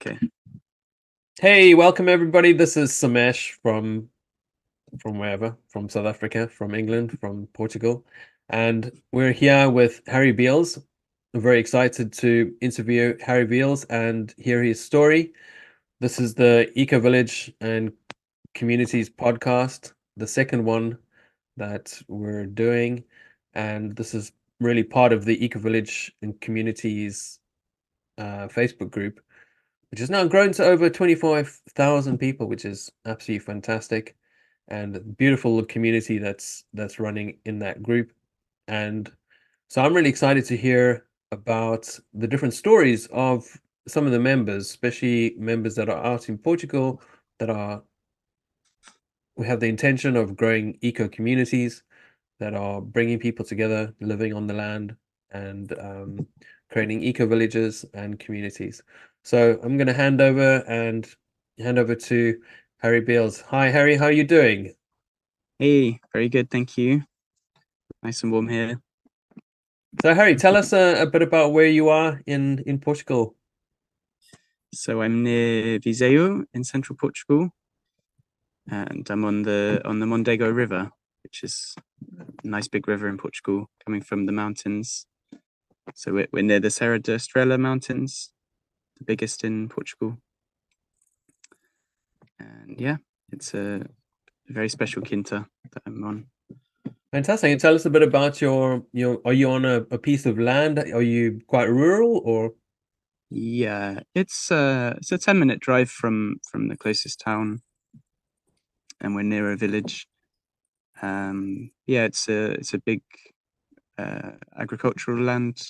Okay. Hey, welcome everybody. This is Somesh from wherever, from South Africa, from England, from Portugal, and we're here with Harry Beals. I'm very excited to interview Harry Beals and hear his story. This is the Ecovillage and Communities podcast, the second one that we're doing, and this is really part of the Ecovillage and Communities Facebook group, which has now grown to over 25,000 people, which is absolutely fantastic, and a beautiful community that's running in that group. And so I'm really excited to hear about the different stories of some of the members, especially members that are out in Portugal that are we have the intention of growing eco communities that are bringing people together, living on the land, and creating eco villages and communities. So I'm going to hand over to Harry Beals. Hi, Harry. How are you doing? Hey, very good, thank you. Nice and warm here. So, Harry, tell us a bit about where you are in Portugal. So I'm near Viseu in central Portugal, and I'm on the Mondego River, which is a nice big river in Portugal coming from the mountains. So we're near the Serra da Estrela Mountains, the biggest in Portugal. And yeah, it's a very special quinta that I'm on. Fantastic. And tell us a bit about are you on a piece of land? Are you quite rural or? Yeah, it's a 10-minute drive from the closest town, and we're near a village. Yeah, it's a big agricultural land,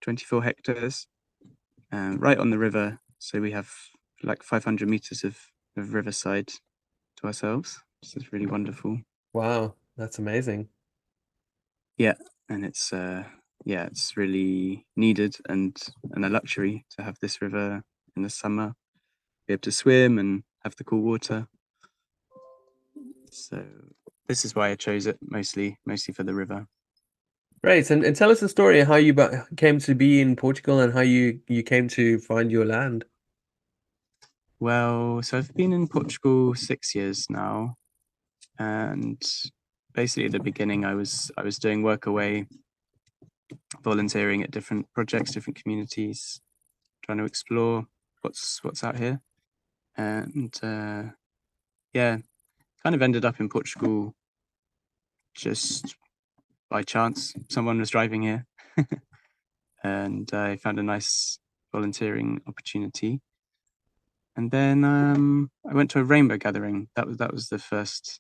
24 hectares, right on the river. So we have like 500 meters of riverside to ourselves. This is really wonderful. Wow, that's amazing. Yeah, and it's really needed and a luxury to have this river in the summer, be able to swim and have the cool water. So this is why I chose it mostly for the river. Great. And tell us the story of how you came to be in Portugal and how you came to find your land. Well, so I've been in Portugal 6 years now, and basically at the beginning I was doing work away, volunteering at different projects, different communities, trying to explore what's out here. And yeah, kind of ended up in Portugal just by chance. Someone was driving here and I found a nice volunteering opportunity. And then I went to a rainbow gathering. That was the first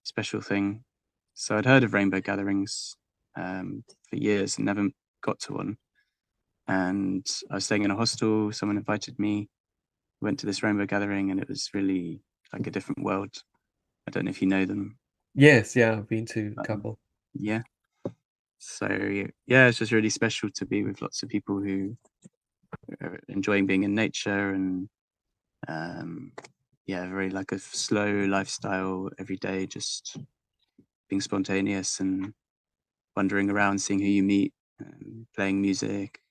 special thing. So I'd heard of rainbow gatherings for years and never got to one. And I was staying in a hostel. Someone invited me, went to this rainbow gathering, and it was really like a different world. I don't know if you know them. Yes, yeah, I've been to a couple. Yeah. So yeah, it's just really special to be with lots of people who are enjoying being in nature and yeah, very like a slow lifestyle every day, just being spontaneous and wandering around, seeing who you meet, playing music,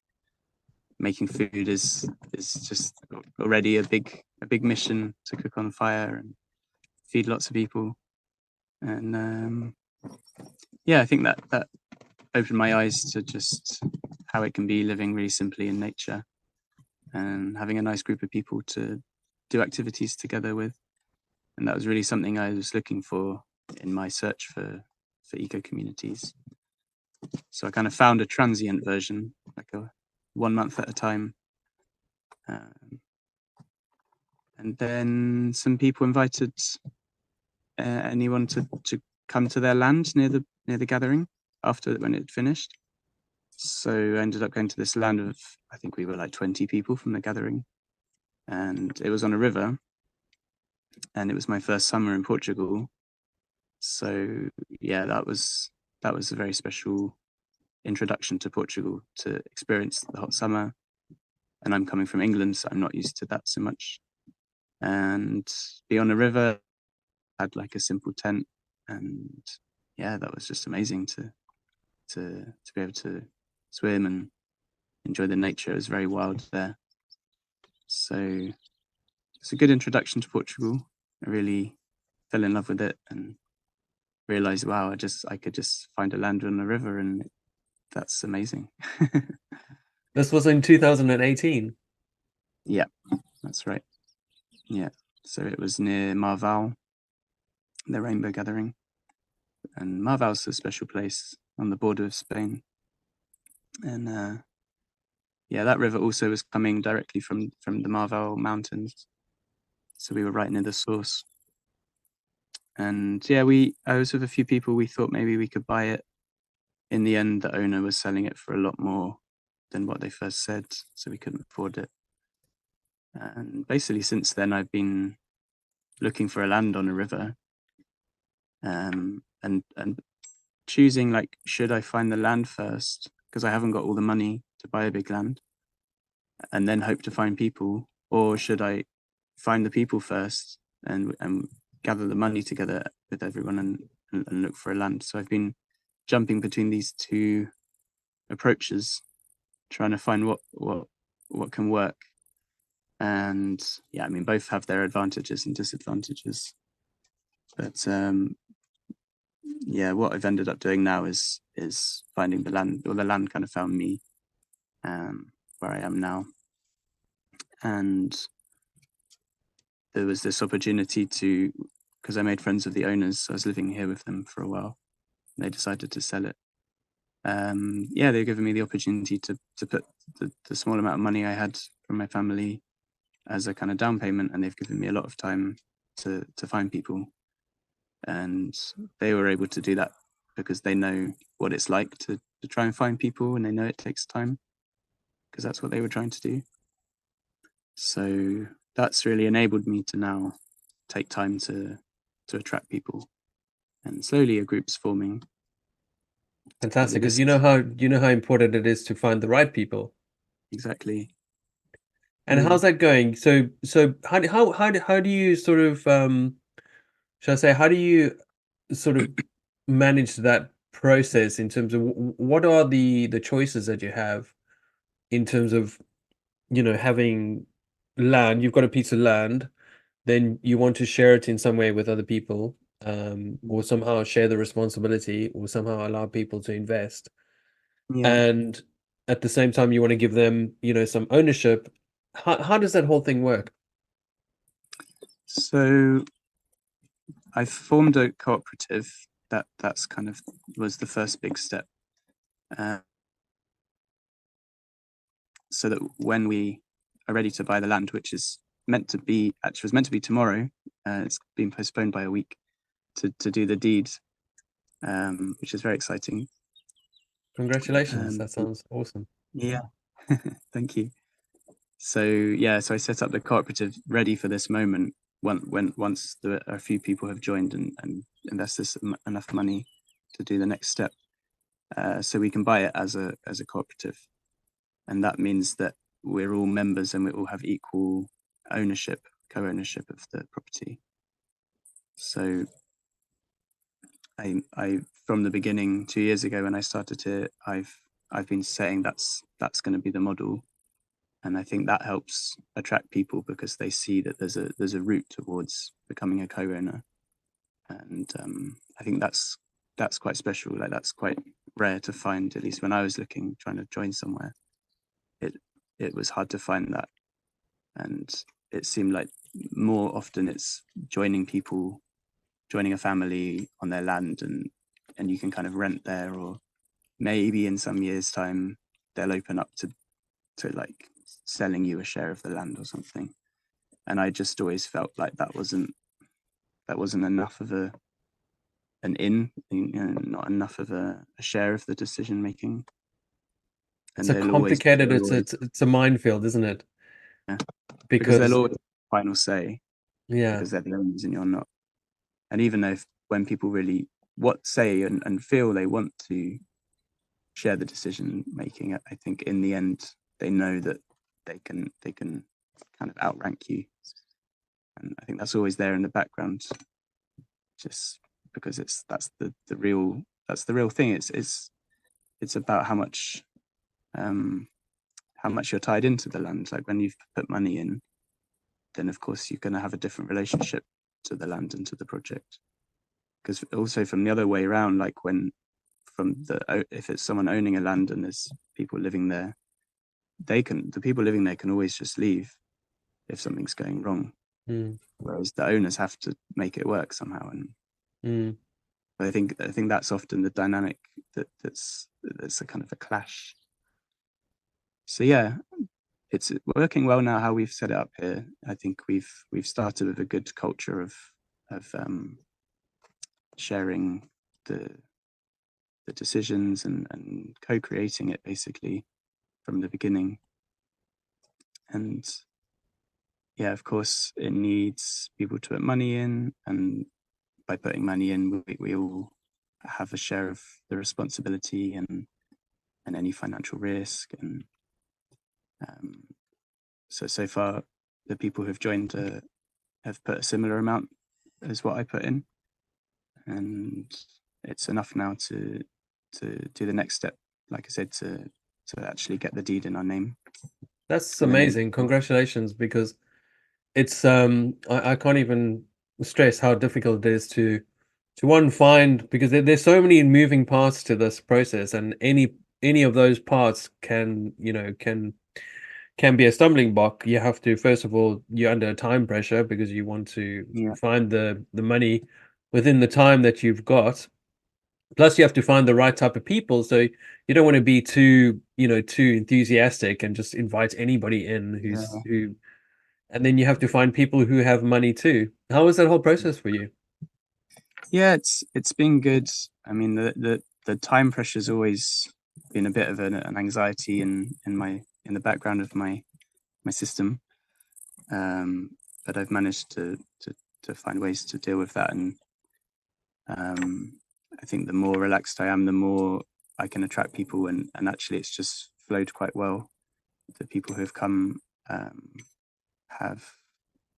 making food is just already a big mission to cook on fire and feed lots of people. And yeah, I think that opened my eyes to just how it can be living really simply in nature and having a nice group of people to do activities together with. And that was really something I was looking for in my search for eco communities. So I kind of found a transient version, like a 1 month at a time. And then some people invited anyone to come to their land near the gathering after when it finished. So I ended up going to this land of, I think we were like 20 people from the gathering, and it was on a river, and it was my first summer in Portugal. So yeah, that was a very special introduction to Portugal, to experience the hot summer. And I'm coming from England, so I'm not used to that so much. And be on a river, had like a simple tent, and yeah, that was just amazing to be able to swim and enjoy the nature. It was very wild there. So it's a good introduction to Portugal. I really fell in love with it and realized, wow, I could just find a land on the river, and that's amazing. This was in 2018. Yeah, that's right. Yeah. So it was near Marval, the Rainbow Gathering. And Marval's a special place on the border of Spain. And yeah, that river also was coming directly from the Marval Mountains. So we were right near the source. And yeah, I was with a few people. We thought maybe we could buy it. In the end, the owner was selling it for a lot more than what they first said, so we couldn't afford it. And basically, since then, I've been looking for a land on a river, and choosing, like, should I find the land first because I haven't got all the money to buy a big land, and then hope to find people, or should I find the people first and gather the money together with everyone and look for a land? So I've been jumping between these two approaches, trying to find what can work. And yeah, I mean, both have their advantages and disadvantages. But yeah, what I've ended up doing now is finding the land, or the land kind of found me, where I am now. And there was this opportunity because I made friends with the owners. So I was living here with them for a while. And they decided to sell it. Yeah, they've given me the opportunity to put the small amount of money I had from my family as a kind of down payment, and they've given me a lot of time to find people. And they were able to do that because they know what it's like to try and find people, and they know it takes time because that's what they were trying to do. So that's really enabled me to now take time to attract people, and slowly a group's forming. Fantastic, because you know how important it is to find the right people. Exactly. And how's that going? So how do you sort of should I say, how do you sort of manage that process in terms of what are the choices that you have in terms of, having land? You've got a piece of land, then you want to share it in some way with other people, or somehow share the responsibility, or somehow allow people to invest. Yeah. And at the same time, you want to give them, some ownership. How does that whole thing work? So I formed a cooperative. That's kind of was the first big step. So that when we are ready to buy the land, which is meant to be tomorrow, it's been postponed by a week to do the deed, which is very exciting. Congratulations, that sounds awesome. Yeah, thank you. So yeah, so I set up the cooperative ready for this moment once a few people have joined and invested enough money to do the next step, so we can buy it as a cooperative. And that means that we're all members and we all have equal ownership, co-ownership of the property. So I from the beginning, 2 years ago when I started it, I've been saying that's going to be the model, and I think that helps attract people because they see that there's a route towards becoming a co-owner, and I think that's quite special. Like, that's quite rare to find. At least when I was trying to join somewhere, it was hard to find that, and it seemed like more often it's joining a family on their land, and you can kind of rent there, or maybe in some years' time they'll open up to like selling you a share of the land or something. And I just always felt like that wasn't enough of an not enough of a share of the decision making. It's a complicated, it's a minefield, isn't it? Yeah, because they'll Because always have final say, yeah, because they're the owners and you're not. And even though when people really say and feel they want to share the decision making, I think in the end they know that they can kind of outrank you, and I think that's always there in the background, just because that's the real thing. It's about how much you're tied into the land. Like, when you've put money in, of course you're going to have a different relationship to the land and to the project. Because also from the other way around, like if it's someone owning a land and there's people living there, the people living there can always just leave if something's going wrong. Whereas the owners have to make it work somehow. And but I think that's often the dynamic that's a kind of a clash. So yeah, it's working well now how we've set it up here. I think we've started with a good culture of sharing the decisions and co-creating it basically from the beginning. And yeah, of course, it needs people to put money in, and by putting money in, we all have a share of the responsibility and any financial risk. And so far, the people who've joined have put a similar amount as what I put in, and it's enough now to do the next step, like I said, to actually get the deed in our name. That's amazing. Congratulations, because it's I can't even stress how difficult it is to one find, because there's so many moving parts to this process, and any of those parts can be a stumbling block. You have to, first of all, you're under time pressure because you want to find the money within the time that you've got. Plus, you have to find the right type of people. So you don't want to be too enthusiastic and just invite anybody in and then you have to find people who have money too. How was that whole process for you? Yeah, it's been good. I mean, the time pressure's always been a bit of an anxiety in the background of my system, but I've managed to find ways to deal with that. And I think the more relaxed I am, the more I can attract people, and actually it's just flowed quite well. The people who have come have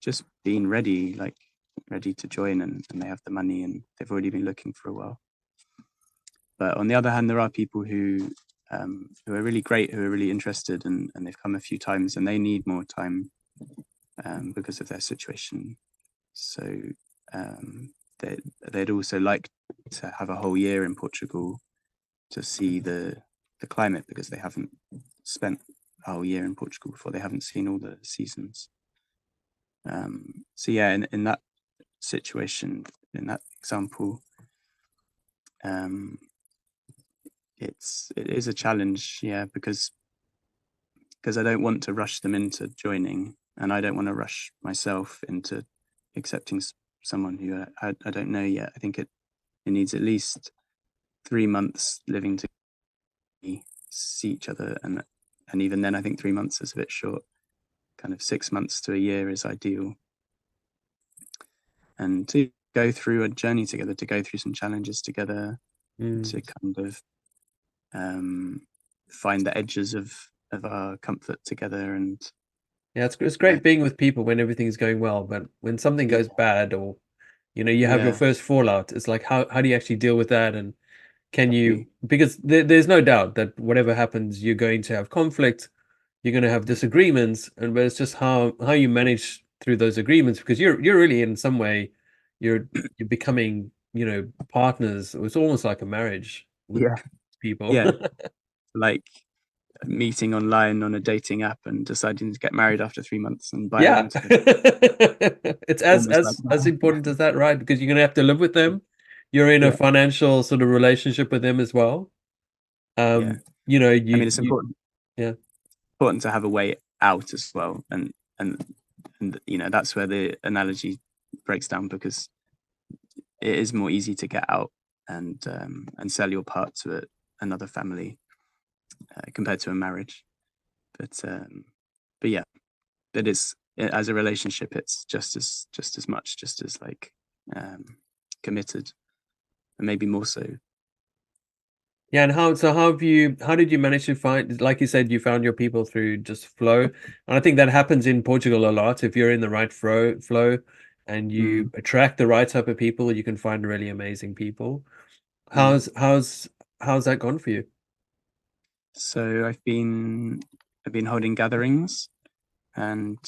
just been ready to join, and they have the money, and they've already been looking for a while. But on the other hand, there are people who are really great, who are really interested, and they've come a few times, and they need more time because of their situation. So they'd also like to have a whole year in Portugal to see the climate, because they haven't spent a whole year in Portugal before. They haven't seen all the seasons. So yeah, in that situation, in that example, it is a challenge, yeah, because I don't want to rush them into joining, and I don't want to rush myself into accepting someone who I don't know yet. I think it needs at least 3 months living to see each other, and even then I think 3 months is a bit short. Kind of 6 months to a year is ideal, and to go through a journey together, to go through some challenges together, to kind of find the edges of our comfort together. And yeah, it's great being with people when everything's going well, but when something goes bad, or you have your first fallout, it's like how do you actually deal with that? And can you, because there's no doubt that whatever happens, you're going to have conflict, you're going to have disagreements, but it's just how you manage through those agreements, because you're really, in some way, you're becoming partners. It's almost like a marriage with people. Like meeting online on a dating app and deciding to get married after 3 months and buy a home together. It's as important as that, right? Because you're going to have to live with them. You're in a financial sort of relationship with them as well. I mean, it's important. Yeah, important to have a way out as well, and that's where the analogy breaks down, because it is more easy to get out and sell your part to another family compared to a marriage. But yeah, it is, as a relationship, it's just as much, just as like committed, and maybe more so. Yeah, and how did you manage to find, like you said, you found your people through just flow? And I think that happens in Portugal a lot. If you're in the right flow and you attract the right type of people, you can find really amazing people. How's that gone for you? So I've been holding gatherings, and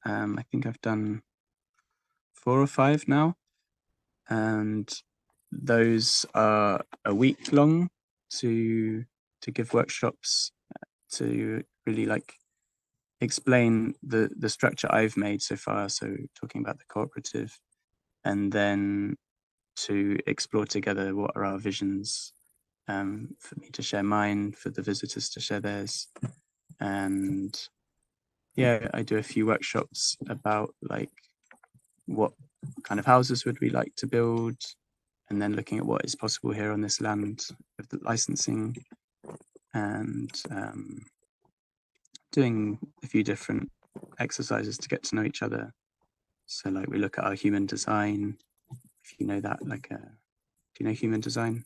I think I've done 4 or 5 now, and those are a week long to give workshops to really like explain the structure I've made so far. So talking about the cooperative, and then to explore together what are our visions, for me to share mine, for the visitors to share theirs. And yeah, I do a few workshops about like what kind of houses would we like to build, and then looking at what is possible here on this land with the licensing, and doing a few different exercises to get to know each other. So like we look at our human design, if you know that, like do you know human design?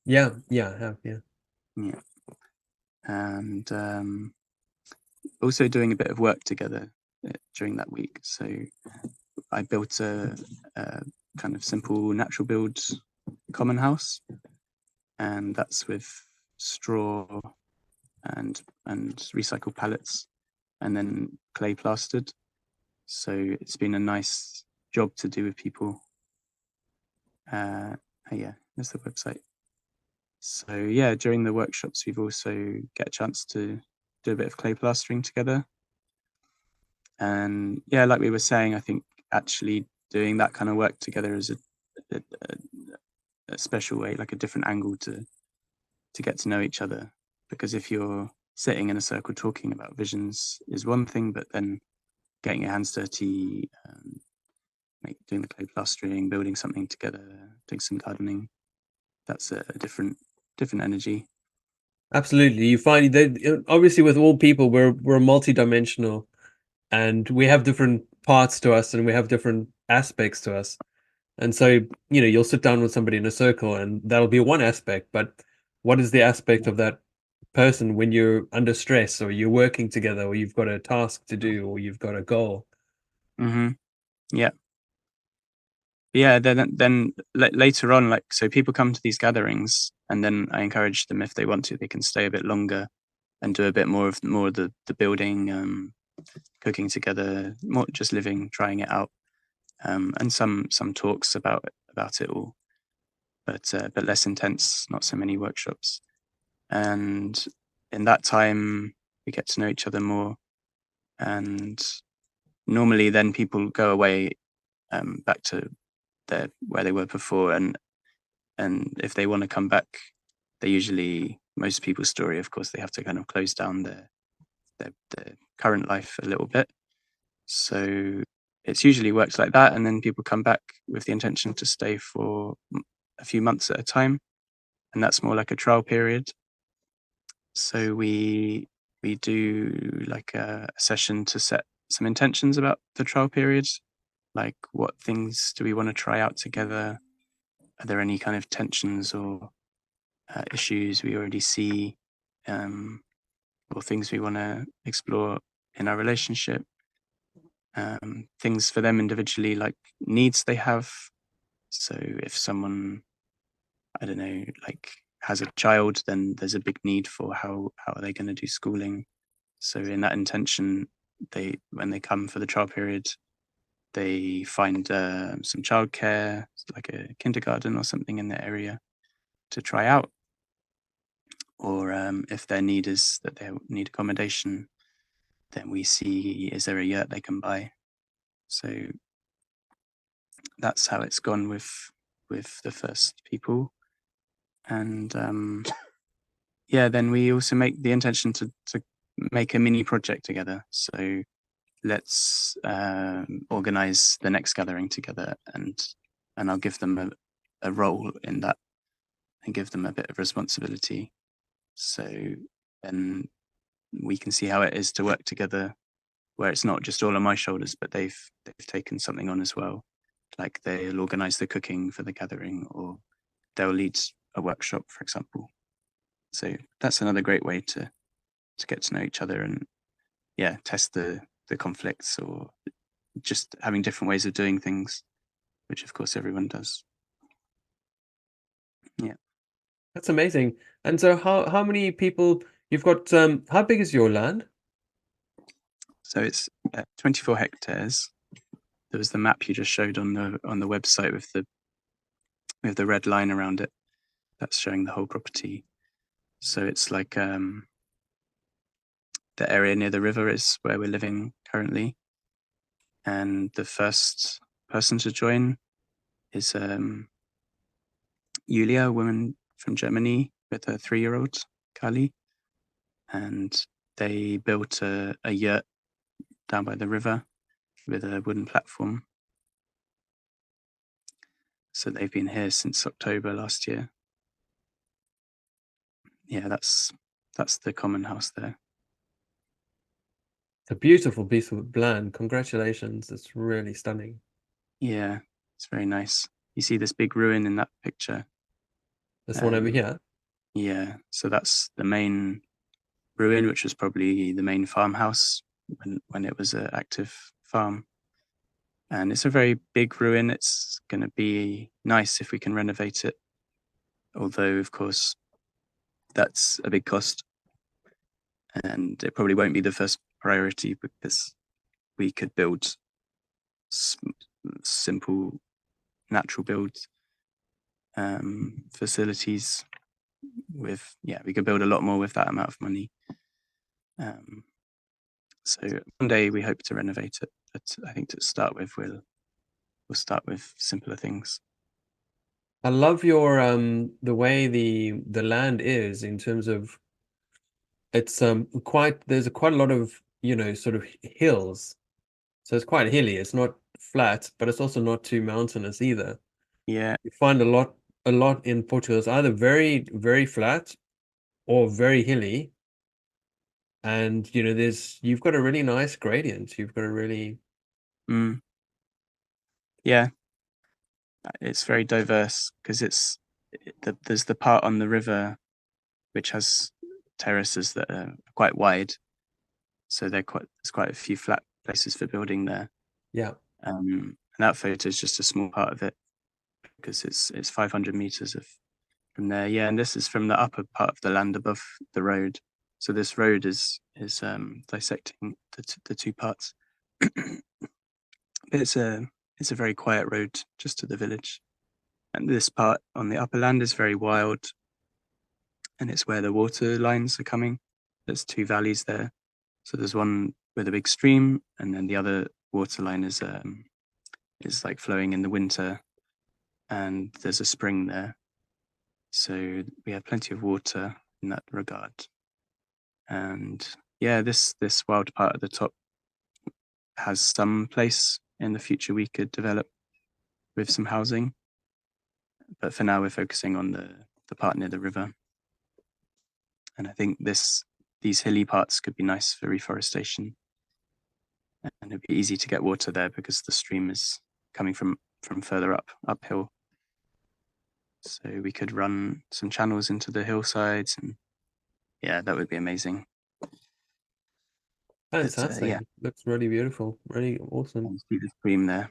Yeah, I have, yeah. Yeah. And also doing a bit of work together during that week. So I built a kind of simple natural build common house, and that's with straw and recycled pallets, and then clay plastered. So it's been a nice job to do with people. Yeah, there's the website. So yeah, during the workshops, we've also get a chance to do a bit of clay plastering together. And yeah, like we were saying, I think actually doing that kind of work together is a special way, like a different angle to get to know each other. Because if you're sitting in a circle talking about visions is one thing, but then getting your hands dirty, doing the clay plastering, building something together, doing some gardening, that's a different energy. Absolutely. You find that obviously with all people, we're multidimensional, and we have different parts to us, and we have different aspects to us. And so, you'll sit down with somebody in a circle, and that'll be one aspect. But what is the aspect of that person when you're under stress, or you're working together, or you've got a task to do, or you've got a goal? Mm-hmm. Yeah. Yeah. Then later on, like, so people come to these gatherings, and then I encourage them, if they want to, they can stay a bit longer and do a bit more of the building, cooking together, more just living, trying it out, and some talks about it all, but less intense, not so many workshops. And in that time, we get to know each other more. And normally, then people go away back to where they were before, and if they want to come back, they usually, most people's story, of course, they have to kind of close down their current life a little bit. So it's usually works like that, and then people come back with the intention to stay for a few months at a time, and that's more like a trial period. So we do like a session to set some intentions about the trial period, like what things do we want to try out together? Are there any kind of tensions or issues we already see, or things we want to explore in our relationship? Things for them individually, like needs they have. So if someone, I don't know, like has a child, then there's a big need for how are they going to do schooling. So in that intention, when they come for the trial period, they find some childcare, like a kindergarten or something in their area to try out. Or if their need is that they need accommodation, then we see, is there a yurt they can buy? So that's how it's gone with the first people. And yeah, then we also make the intention to make a mini project together. So let's organize the next gathering together, and I'll give them a role in that and give them a bit of responsibility. So then we can see how it is to work together, where it's not just all on my shoulders, but they've taken something on as well. Like they'll organize the cooking for the gathering, or they'll lead a workshop, for example. So that's another great way to get to know each other, and yeah, test the conflicts, or just having different ways of doing things, which of course everyone does. Yeah. That's amazing. And so how many people you've got, how big is your land? So it's 24 hectares. There was the map you just showed on the website with the red line around it. That's showing the whole property. So it's like the area near the river is where we're living currently. And the first person to join is Julia, a woman from Germany with her 3-year-old, Kali. And they built a yurt down by the river with a wooden platform. So they've been here since October last year. Yeah, that's the common house there. It's a beautiful piece of land. Congratulations. It's really stunning. Yeah, it's very nice. You see this big ruin in that picture? This one over here? Yeah, so that's the main ruin, which was probably the main farmhouse when it was an active farm. And it's a very big ruin. It's going to be nice if we can renovate it. Although, of course, that's a big cost. And it probably won't be the first priority because we could build simple natural build facilities with, we could build a lot more with that amount of money. So one day we hope to renovate it, but I think to start with, we'll start with simpler things. I love your the way the land is in terms of it's there's quite a lot of sort of hills, so it's quite hilly. It's not flat, but it's also not too mountainous either. Yeah, You find a lot in Portugal. It's either very, very flat or very hilly. And you've got a really nice gradient. You've got a really yeah, it's very diverse because there's the part on the river which has terraces that are quite wide, so there's quite a few flat places for building there. Yeah. And that photo is just a small part of it because it's 500 meters from there. Yeah, and this is from the upper part of the land above the road. So this road is dissecting the two parts. But it's a very quiet road just to the village. And this part on the upper land is very wild, and it's where the water lines are coming. There's 2 valleys there. So there's one with a big stream, and then the other water line is like flowing in the winter, and there's a spring there. So we have plenty of water in that regard. And yeah, this wild part at the top has some place in the future we could develop with some housing. But for now, we're focusing on the part near the river. And I think these hilly parts could be nice for reforestation. And it'd be easy to get water there because the stream is coming from further uphill. So we could run some channels into the hillsides, and yeah, that would be amazing. Fantastic. Looks really beautiful. Really awesome. See the stream there.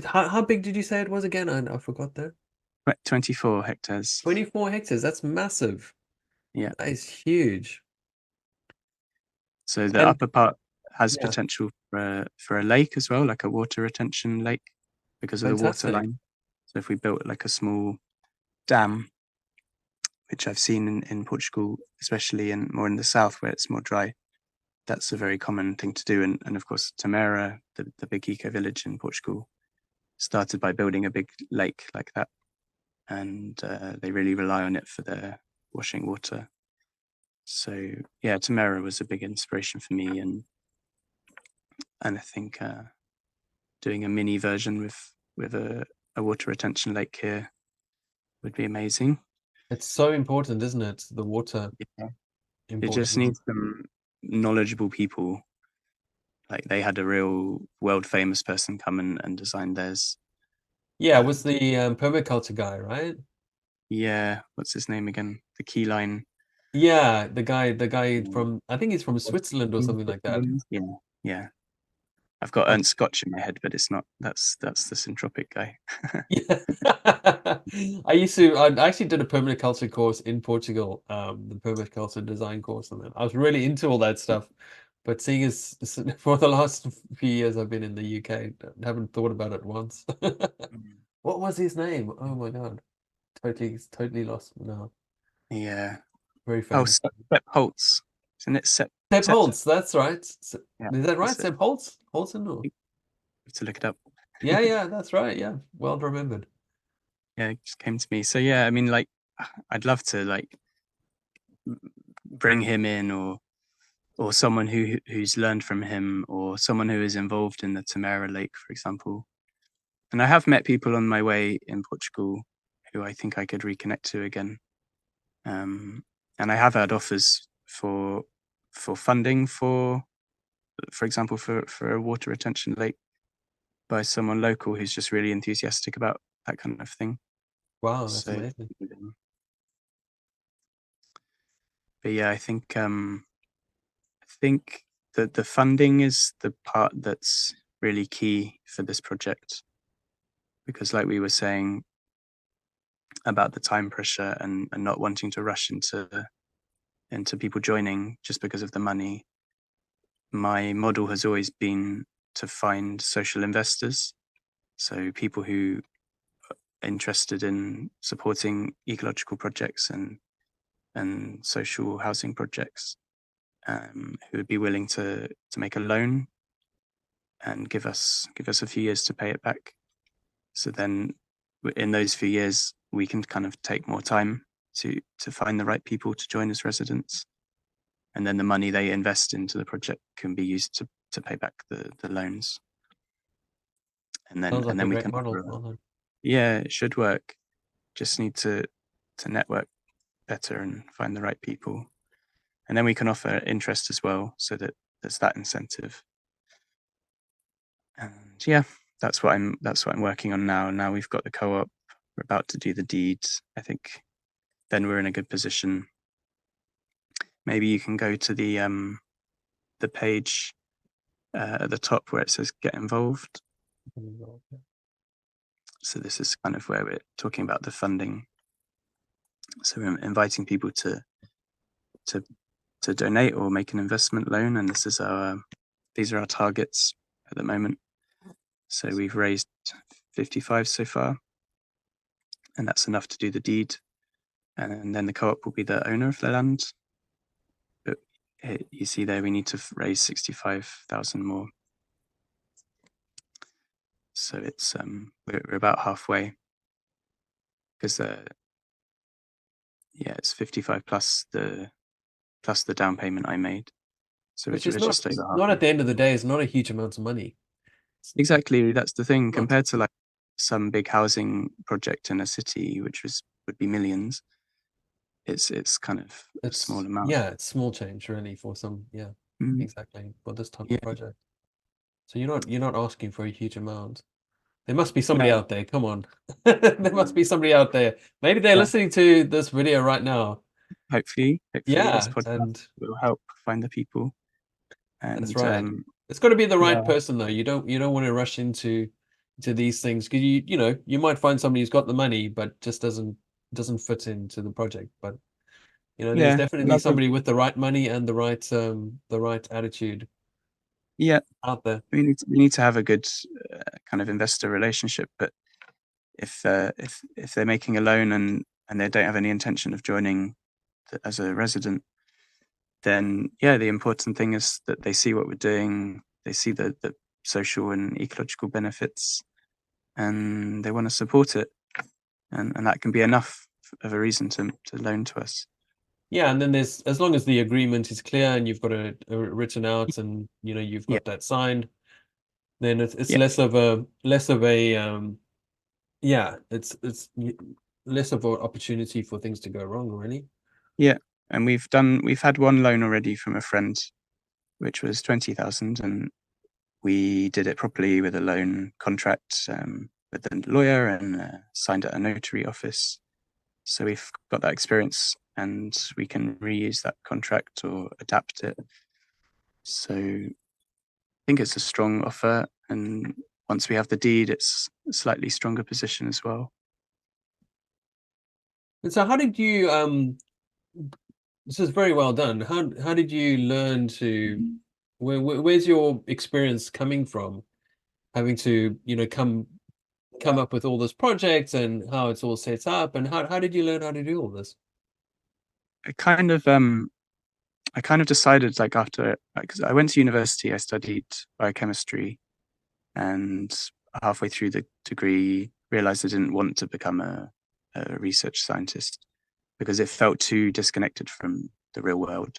How big did you say it was again? I forgot that. 24 hectares. 24 hectares. That's massive. Yeah. That is huge. So the upper part has potential for a lake as well, like a water retention lake because of the water line. So if we built like a small dam, which I've seen in Portugal, especially more in the south where it's more dry, that's a very common thing to do. And of course, Tamera, the big eco village in Portugal, started by building a big lake like that. And they really rely on it for their washing water. So yeah, Tamera was a big inspiration for me, and I think doing a mini version with a water retention lake here would be amazing. It's so important, isn't it? The water. Yeah. It just needs some knowledgeable people. Like they had a real world famous person come and design theirs. Yeah, it was the permaculture guy, right? Yeah, what's his name again? The key line. Yeah, the guy from, I think he's from Switzerland or something like that. Yeah. I've got Ernst Scotch in my head, but it's not. That's the Syntropic guy. Yeah. I actually did a permaculture course in Portugal, the permaculture design course, and I was really into all that stuff. But seeing as for the last few years I've been in the UK, I haven't thought about it once. What was his name? Oh my God. Totally lost now. Yeah. Very Oh, famous. Sepp Holtz. Isn't it Sepp? Seb Sepp? Holtz, that's right. Is Yeah. that right? That's it. Seb Holtz? Holtzen or? Have to look it up. Yeah, that's right. Yeah. Well remembered. Yeah, it just came to me. So yeah, I mean, like, I'd love to like bring him in, or someone who's learned from him, or someone who is involved in the Tamara Lake, for example. And I have met people on my way in Portugal who I think I could reconnect to again. And I have had offers for funding for example, for a water retention lake by someone local who's just really enthusiastic about that kind of thing. Wow, that's So, amazing. but yeah, I think that the funding is the part that's really key for this project, because like we were saying about the time pressure and not wanting to rush into people joining just because of the money, my model has always been to find social investors, so people who are interested in supporting ecological projects and social housing projects, who would be willing to make a loan and give us a few years to pay it back. So then in those few years, we can kind of take more time to find the right people to join as residents. And then the money they invest into the project can be used to pay back the loans. And Sounds like a then we great can model. Well done. yeah, it should work. Just need to network better and find the right people. And then we can offer interest as well, so that there's that incentive. And yeah, that's what I'm working on now. Now we've got the co-op, we're about to do the deeds. I think then we're in a good position. Maybe you can go to the page at the top where it says get involved. So this is kind of where we're talking about the funding. So we're inviting people to donate or make an investment loan, and these are our targets at the moment. So we've raised 55 so far, and that's enough to do the deed. And then the co-op will be the owner of the land. But you see there, we need to raise 65,000 more. So it's we're about halfway, because it's 55 plus the down payment I made. So Which we're is just over not halfway. at the end of the day, it's not a huge amount of money. Exactly, that's the thing. Not. Compared to like some big housing project in a city, which would be millions, it's kind of a small amount. Yeah, it's small change really for some. Yeah, exactly, for this type Yeah. of project. So you're not asking for a huge amount. There must be somebody No. out there. Come on. There must be somebody out there. Maybe they're Yeah. listening to this video right now. Hopefully this Yeah, podcast and will help find the people. And that's right. It's got to be the yeah, right person though. You don't want to rush into these things because you might find somebody who's got the money but just doesn't fit into the project. But there's yeah, definitely somebody with the right money and the right attitude yeah. out there. We need to have a good kind of investor relationship. But if they're making a loan and they don't have any intention of joining as a resident, then yeah, the important thing is that they see what we're doing, they see the social and ecological benefits, and they want to support it, and that can be enough of a reason to loan to us. Yeah, and then there's, as long as the agreement is clear and you've got it written out and you've Yeah, got that signed, then it's yeah, less of a yeah, it's less of an opportunity for things to go wrong, really. yeah. And we've had one loan already from a friend, which was 20,000, and we did it properly with a loan contract, with a lawyer, and signed at a notary office. So we've got that experience, and we can reuse that contract or adapt it. So I think it's a strong offer, and once we have the deed, it's a slightly stronger position as well. And so how did you this is very well done. How did you learn to Where's your experience coming from? Having to, come up with all this projects and how it's all set up, and how did you learn how to do all this? I kind of decided, like, after, because I went to university, I studied biochemistry, and halfway through the degree realized I didn't want to become a research scientist because it felt too disconnected from the real world.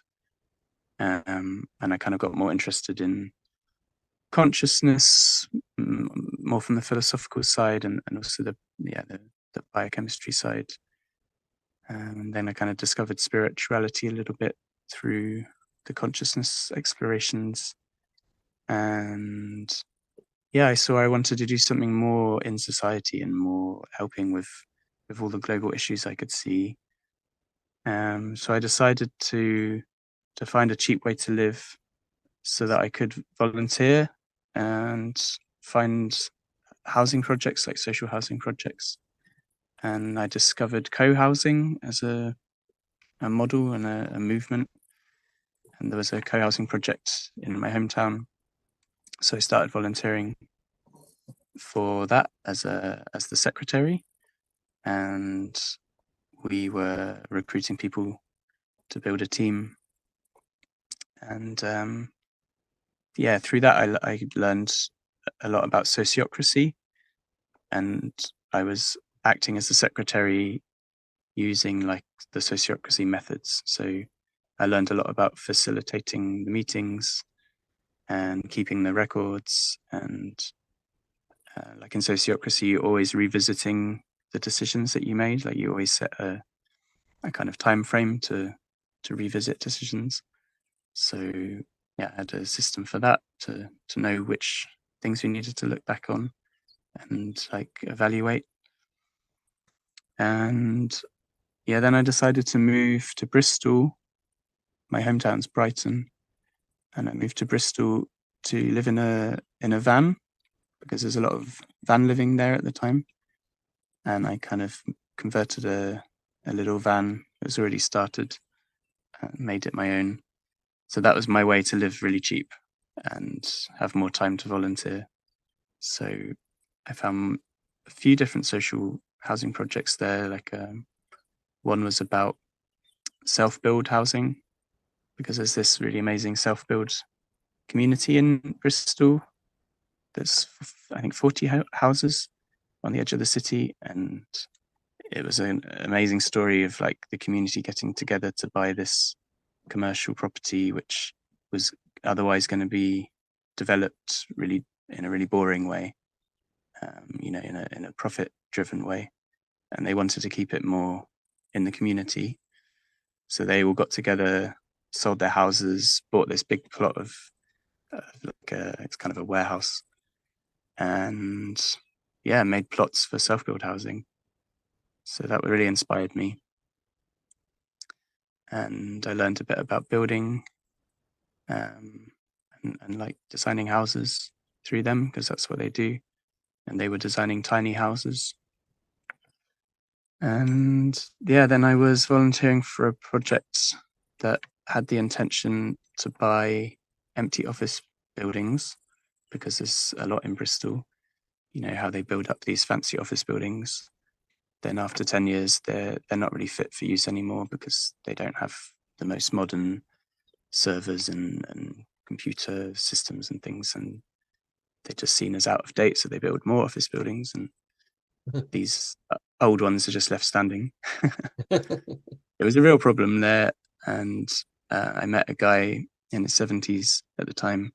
And I kind of got more interested in consciousness, more from the philosophical side, and also the biochemistry side. And then I kind of discovered spirituality a little bit through the consciousness explorations. And yeah, I saw I wanted to do something more in society and more helping with all the global issues I could see. So I decided to find a cheap way to live so that I could volunteer and find housing projects, like social housing projects. And I discovered co-housing as a model and a movement. And there was a co-housing project in my hometown. So I started volunteering for that as the secretary. And we were recruiting people to build a team. And through that, I learned a lot about sociocracy. And I was acting as the secretary using like the sociocracy methods. So I learned a lot about facilitating the meetings and keeping the records. And like in sociocracy, you're always revisiting the decisions that you made. Like you always set a kind of time frame to revisit decisions. So yeah, I had a system for that to know which things we needed to look back on and like evaluate. And yeah, then I decided to move to Bristol. My hometown's Brighton, and I moved to Bristol to live in a van because there's a lot of van living there at the time. And I kind of converted a little van that was already started, made it my own. So that was my way to live really cheap and have more time to volunteer. So I found a few different social housing projects there. Like one was about self-build housing, because there's this really amazing self-build community in Bristol. There's, I think, 40 houses on the edge of the city. And it was an amazing story of like the community getting together to buy this commercial property, which was otherwise going to be developed really in a really boring way, in a profit-driven way. And they wanted to keep it more in the community. So they all got together, sold their houses, bought this big plot of it's kind of a warehouse, and yeah, made plots for self-build housing. So that really inspired me. And I learned a bit about building and like designing houses through them, because that's what they do. And they were designing tiny houses. And yeah, then I was volunteering for a project that had the intention to buy empty office buildings, because there's a lot in Bristol. You know how they build up these fancy office buildings, then after 10 years they're not really fit for use anymore because they don't have the most modern servers and computer systems and things, and they're just seen as out of date, so they build more office buildings, and these old ones are just left standing. It was a real problem there. And I met a guy in his 70s at the time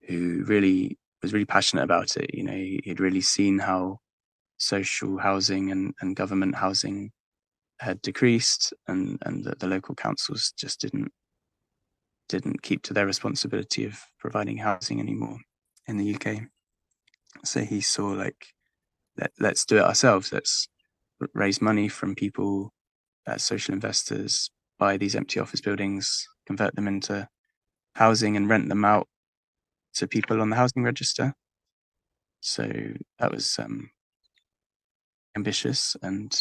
who really was really passionate about it. You know, he'd really seen how social housing and government housing had decreased, and the local councils just didn't keep to their responsibility of providing housing anymore in the UK. So he saw like, let's do it ourselves. Let's raise money from people, social investors, buy these empty office buildings, convert them into housing and rent them out to people on the housing register. So that was ambitious, and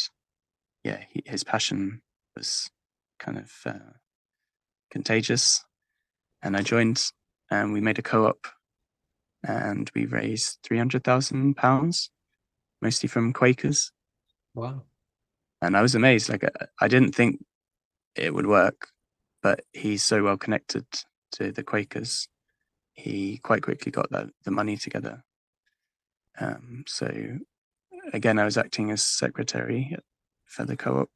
yeah, his passion was kind of contagious. And I joined and we made a co-op, and we raised £300,000, mostly from Quakers. Wow. And I was amazed. Like, I didn't think it would work, but he's so well connected to the Quakers. He quite quickly got the money together. So again, I was acting as secretary for the co-op.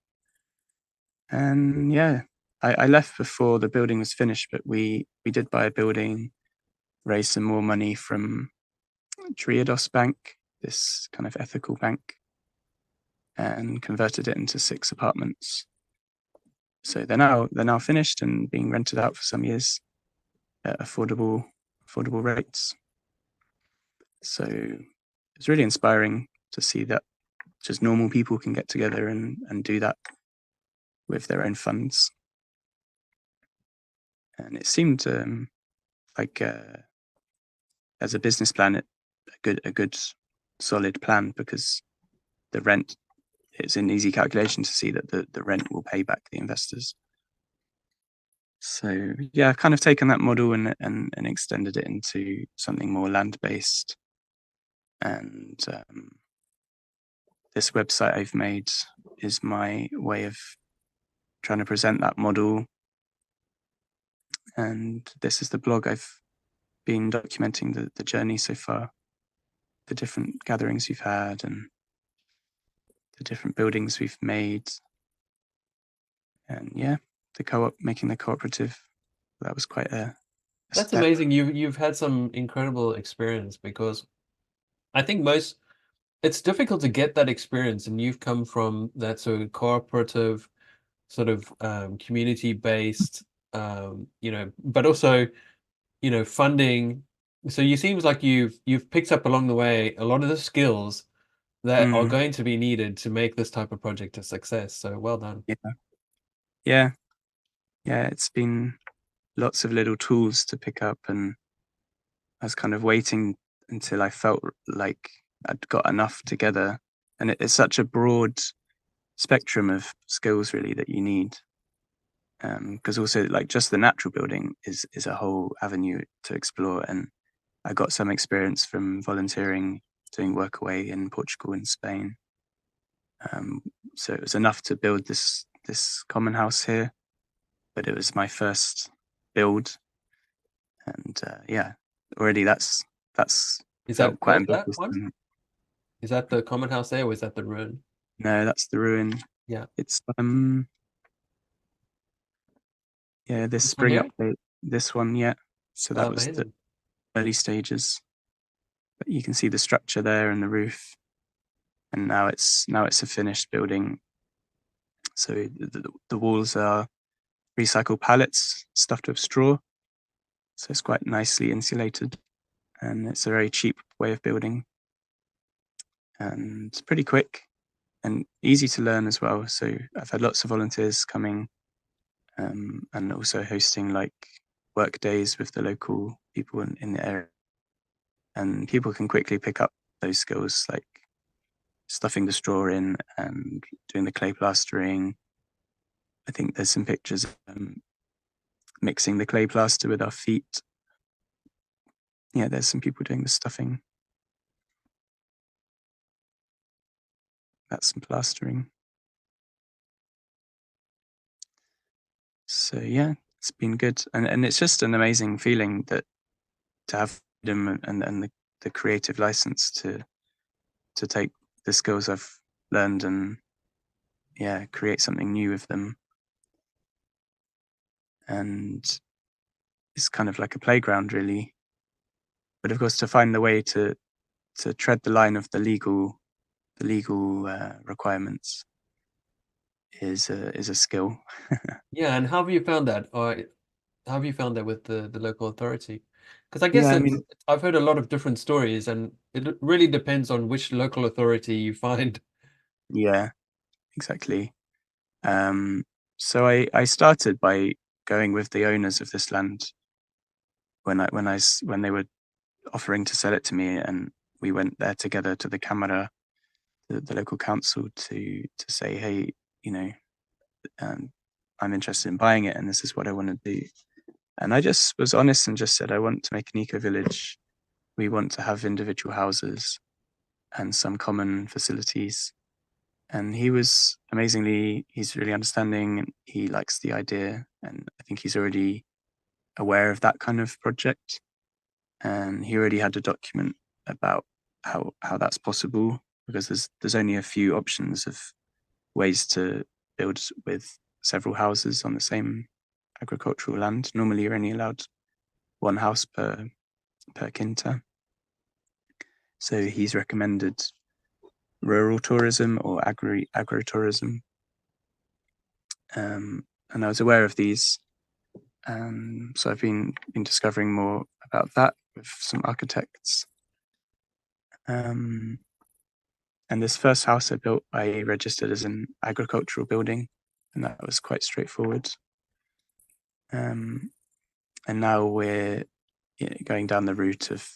And yeah, I left before the building was finished, but we did buy a building, raise some more money from Triodos Bank, this kind of ethical bank, and converted it into 6 apartments. So they're now finished and being rented out for some years at affordable rates. So it's really inspiring to see that just normal people can get together and do that with their own funds. And it seemed like as a business plan, a good solid plan, because the rent, it's an easy calculation to see that the rent will pay back the investors. So yeah, I've kind of taken that model and extended it into something more land-based. And this website I've made is my way of trying to present that model. And this is the blog I've been documenting the journey so far, the different gatherings we've had and the different buildings we've made. And yeah, the co-op, making the cooperative, that was quite a That's step. amazing. You've had some incredible experience, because I think it's difficult to get that experience, and you've come from that sort of cooperative, sort of community-based, but also, funding. So you seems like you've picked up along the way a lot of the skills that are going to be needed to make this type of project a success. So well done. Yeah. It's been lots of little tools to pick up, and I was kind of waiting until I felt like I'd got enough together. And it's such a broad spectrum of skills really that you need. Because also, like, just the natural building is a whole avenue to explore. And I got some experience from volunteering, doing work away in Portugal and Spain. So it was enough to build this common house here, but it was my first build. And yeah, already that's Is felt that quite that ambitious. one? Is that the common house there, or is that the ruin? No, that's the ruin. Yeah. It's yeah, this This one spring here? update, this one, yeah. So Oh, that was the amazing. early stages. But you can see the structure there and the roof. And now it's a finished building. So the walls are recycled pallets stuffed with straw. So it's quite nicely insulated, and it's a very cheap way of building, and pretty quick and easy to learn as well. So I've had lots of volunteers coming, and also hosting like work days with the local people in the area. And people can quickly pick up those skills, like stuffing the straw in and doing the clay plastering. I think there's some pictures of mixing the clay plaster with our feet. Yeah, there's some people doing the stuffing. That's some plastering. So yeah, it's been good. And it's just an amazing feeling that to have freedom and the creative license to take the skills I've learned and create something new with them. And it's kind of like a playground really. But of course, to find the way to tread the line of the legal requirements is a skill. Yeah, and how have you found that? Or how have you found that with the local authority? Because I guess Yeah, I mean, I've heard a lot of different stories, and it really depends on which local authority you find. yeah, exactly. So I started by going with the owners of this land when they were offering to sell it to me, and we went there together to the Camera, the local council, to say, hey, you know, I'm interested in buying it, and this is what I want to do. And I just was honest and just said, I want to make an eco-village. We want to have individual houses and some common facilities. And he was amazingly, he's really understanding and he likes the idea. And I think he's already aware of that kind of project. And he already had a document about how that's possible, because there's only a few options of ways to build with several houses on the same agricultural land. Normally you're only allowed one house per quinta. So he's recommended rural tourism or agritourism. And I was aware of these. So I've been discovering more about that with some architects. And this first house I built, I registered as an agricultural building, and that was quite straightforward. And now we're going down the route of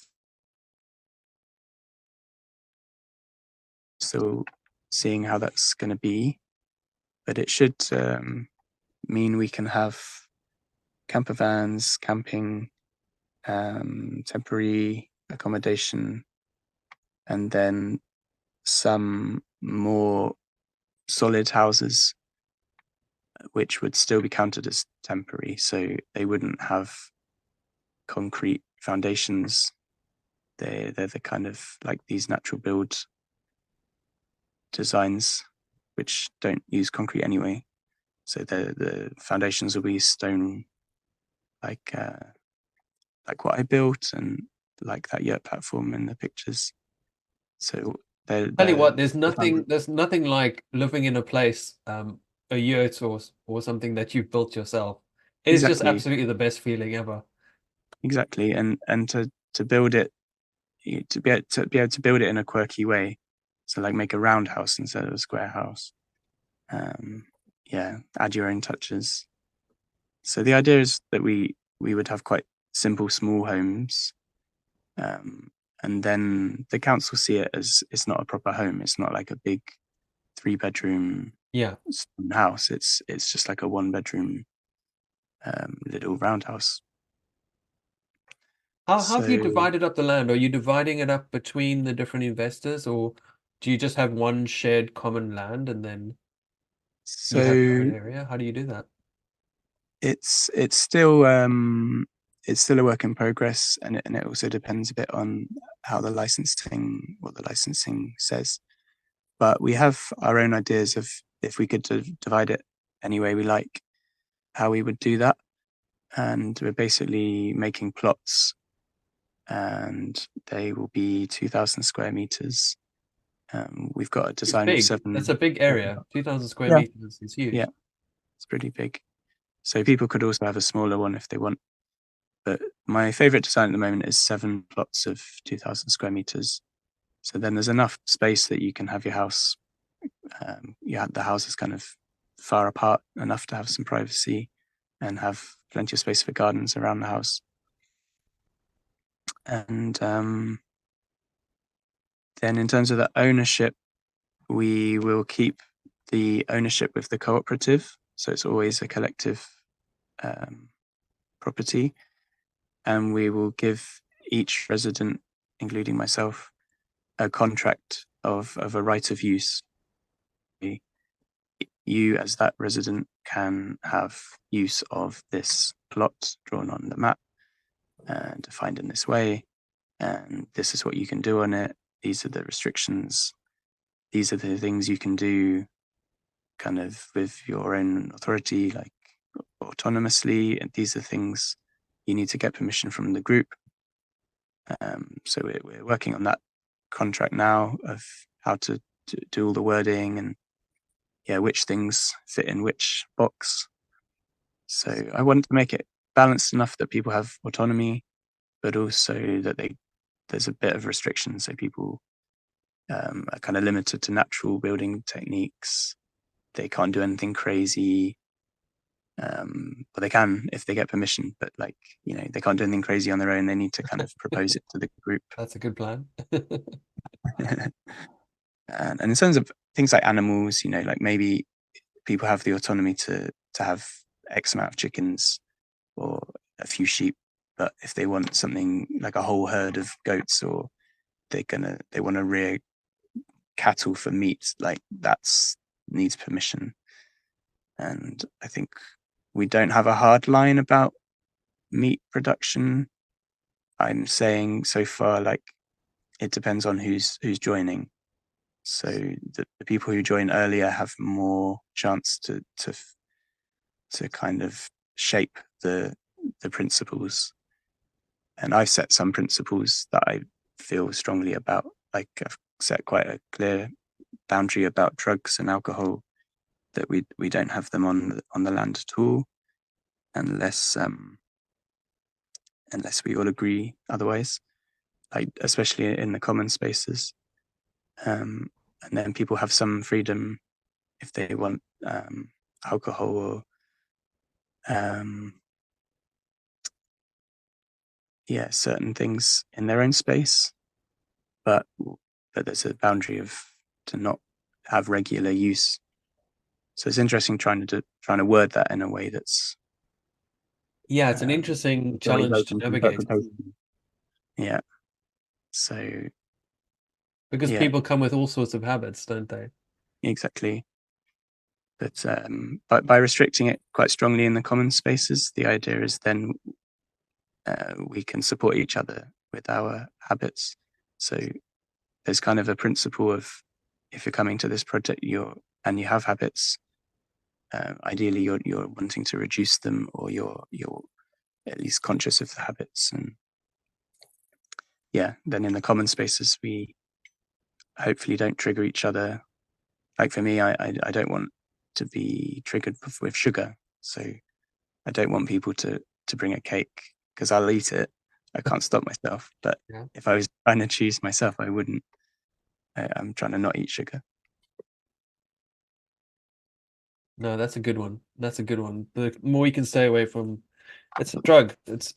still seeing how that's going to be, but it should mean we can have camper vans, camping, temporary accommodation, and then some more solid houses which would still be counted as temporary, so they wouldn't have concrete foundations. They're the kind of like these natural build designs which don't use concrete anyway. So the foundations will be stone, like what I built, and like that yurt platform in the pictures. So Tell you what, there's nothing like living in a place, a yurt or something that you've built yourself. It is just exactly, absolutely the best feeling ever. exactly, and to build it, to be able to build it in a quirky way. So like make a round house instead of a square house. Add your own touches. So the idea is that we would have quite simple, small homes, and then the council see it as it's not a proper home. It's not like a big 3-bedroom house. It's just like a 1-bedroom little roundhouse. How have you divided up the land? Are you dividing it up between the different investors, or do you just have one shared common land and then you have your own area? How do you do that? It's still a work in progress, and it also depends a bit on what the licensing says. But we have our own ideas of if we could divide it any way we like, how we would do that. And we're basically making plots, and they will be 2,000 square meters. We've got a design of 7. That's a big area. 2,000 square meters is huge. Yeah, it's pretty big. So people could also have a smaller one if they want. But my favorite design at the moment is 7 plots of 2,000 square meters. So then there's enough space that you can have your house. The house is kind of far apart enough to have some privacy and have plenty of space for gardens around the house. And then in terms of the ownership, we will keep the ownership with the cooperative. So it's always a collective property. And we will give each resident, including myself, a contract of a right of use. You, as that resident, can have use of this plot drawn on the map and defined in this way. And this is what you can do on it. These are the restrictions. These are the things you can do kind of with your own authority, like autonomously. And these are things you need to get permission from the group. So we're working on that contract now of how to do all the wording and which things fit in which box. So I want to make it balanced enough that people have autonomy, but also that there's a bit of restriction, so people are kind of limited to natural building techniques. They can't do anything crazy. But they can if they get permission, but they can't do anything crazy on their own. They need to kind of propose it to the group. That's a good plan. And in terms of things like animals, like maybe people have the autonomy to have X amount of chickens or a few sheep, but if they want something like a whole herd of goats, or they want to rear cattle for meat, like that's needs permission. And I think we don't have a hard line about meat production. I'm saying so far, like, it depends on who's joining. So the people who join earlier have more chance to kind of shape the principles. And I've set some principles that I feel strongly about. Like, I've set quite a clear boundary about drugs and alcohol, that we don't have them on the land at all, unless we all agree otherwise. Like, especially in the common spaces. And then people have some freedom if they want alcohol or certain things in their own space, but there's a boundary to not have regular use. So it's interesting trying to word that in a way that's it's an interesting challenge to navigate. Yeah. So because people come with all sorts of habits, don't they? Exactly. But by restricting it quite strongly in the common spaces, the idea is then we can support each other with our habits. So there's kind of a principle of, if you're coming to this project and you have habits, ideally you're wanting to reduce them, or you're at least conscious of the habits. And then in the common spaces, we hopefully don't trigger each other. Like for me, I don't want to be triggered with sugar, so I don't want people to bring a cake, because I'll eat it. I can't stop myself. But if I was trying to choose myself, I wouldn't. I'm trying to not eat sugar. No, that's a good one. That's a good one. The more you can stay away from, it's a drug. It's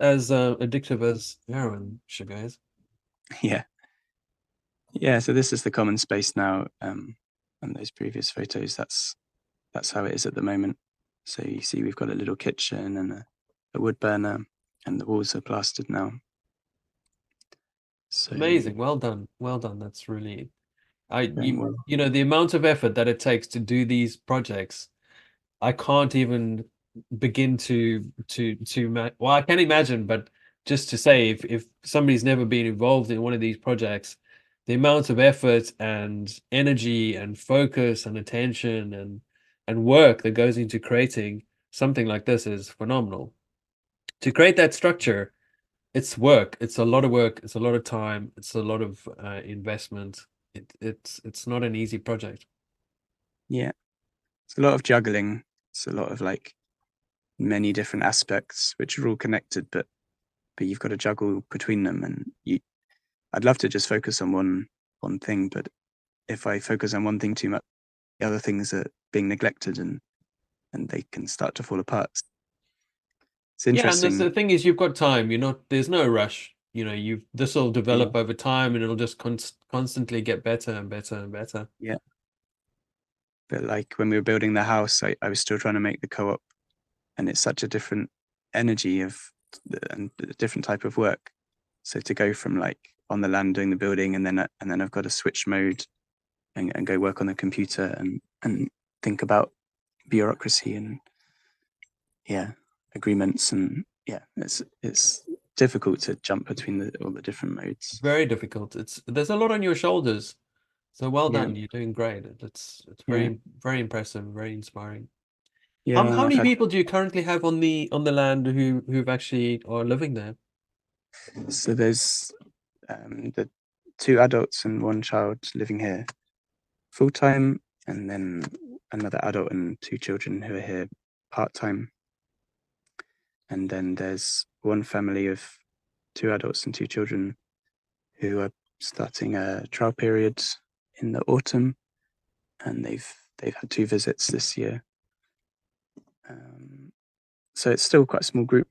as addictive as heroin, sugar is. Yeah. So this is the common space now. On those previous photos, that's how it is at the moment. So you see, we've got a little kitchen and a wood burner, and the walls are plastered now. So amazing. Well done. Well done. That's really, well. you know, the amount of effort that it takes to do these projects, I can't even begin well, I can imagine, but just to say, if somebody's never been involved in one of these projects, the amount of effort and energy and focus and attention and work that goes into creating something like this is phenomenal. To create that structure, it's work. It's a lot of work. It's a lot of time. It's a lot of investment. It's not an easy project. Yeah, it's a lot of juggling. It's a lot of like many different aspects which are all connected, but you've got to juggle between them. And I'd love to just focus on one thing, but if I focus on one thing too much, the other things are being neglected, and they can start to fall apart. It's interesting. And the thing is, you've got time. There's no rush. You know, this will develop over time, and it'll just constantly get better and better and better. Yeah. But like when we were building the house, I was still trying to make the co-op, and it's such a different energy and a different type of work. So to go from like on the land doing the building, and then I've got to switch mode and go work on the computer and think about bureaucracy and agreements, and it's difficult to jump between all the different modes. Very difficult. There's a lot on your shoulders. So well done. You're doing great. It's very very impressive, very inspiring. Yeah. How many people do you currently have on the land who've actually are living there? So there's the 2 adults and 1 child living here full time, and then another adult and 2 children who are here part time. And then there's 1 family of 2 adults and 2 children who are starting a trial period in the autumn, and they've had 2 visits this year. So it's still quite a small group,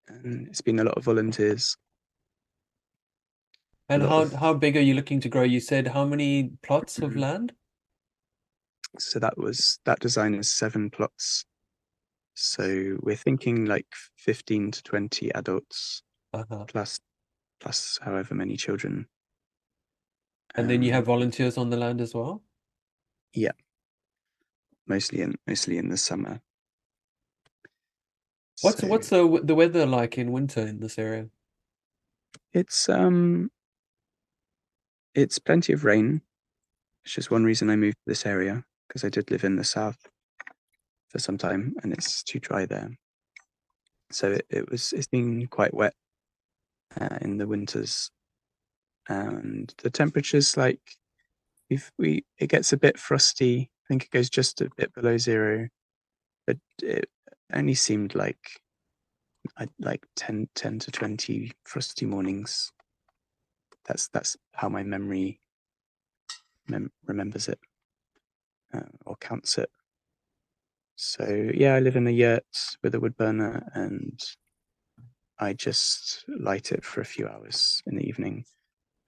and it's been a lot of volunteers. And how big are you looking to grow? You said how many plots of land? So that design is 7 plots. So we're thinking like 15 to 20 adults Uh-huh. plus however many children. And then you have Um, volunteers on the land as well? yeah, mostly in the summer. What's So the weather like in winter in this area? it's plenty of rain. It's just one reason I moved to this area, because I did live in the south for some time and it's too dry there. So it's been quite wet in the winters, and the temperatures, like, it gets a bit frosty. I think it goes just a bit below 0, but it only seemed like 10 to 20 frosty mornings. That's how my memory remembers it, or counts it. So yeah, I live in a yurt with a wood burner, and I just light it for a few hours in the evening,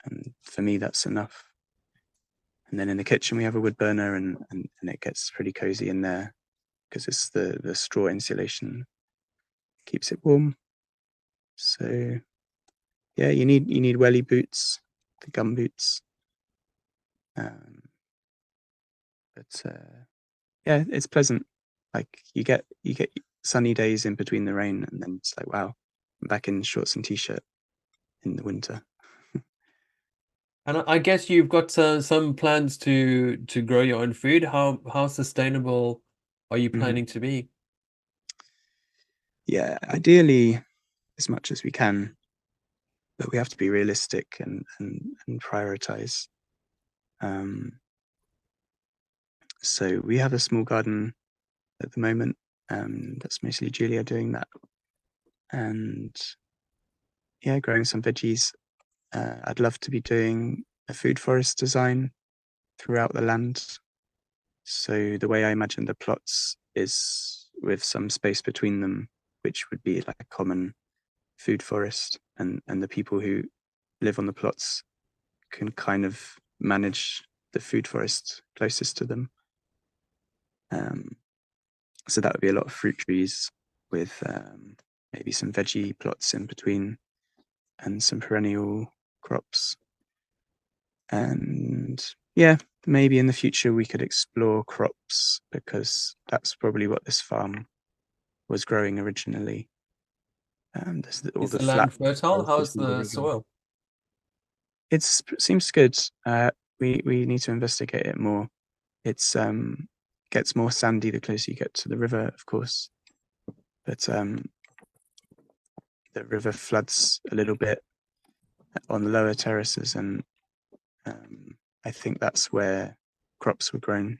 and for me that's enough. And then in the kitchen we have a wood burner, and it gets pretty cozy in there because it's the straw insulation keeps it warm. So yeah, you need welly boots, the gum boots. But yeah, it's pleasant. Like you get sunny days in between the rain, and then it's like, wow, I'm back in shorts and t-shirt in the winter. And I guess you've got some plans to grow your own food. How sustainable are you Mhm. planning to be? Yeah, ideally as much as we can, but we have to be realistic and prioritize. Um, so we have a small garden at the moment. That's mostly Julia doing that, and yeah, growing some veggies. I'd love to be doing a food forest design throughout the land. So the way I imagine the plots is with some space between them, which would be like a common food forest, and the people who live on the plots can kind of manage the food forest closest to them. So that would be a lot of fruit trees with maybe some veggie plots in between and some perennial crops. And yeah, maybe in the future we could explore crops, because that's probably what this farm was growing originally. There's all Is the the flat land fertile? terraces How's in the the river. soil? It seems good. We need to investigate it more. It's gets more sandy the closer you get to the river, of course, but the river floods a little bit on the lower terraces, and I think that's where crops were grown,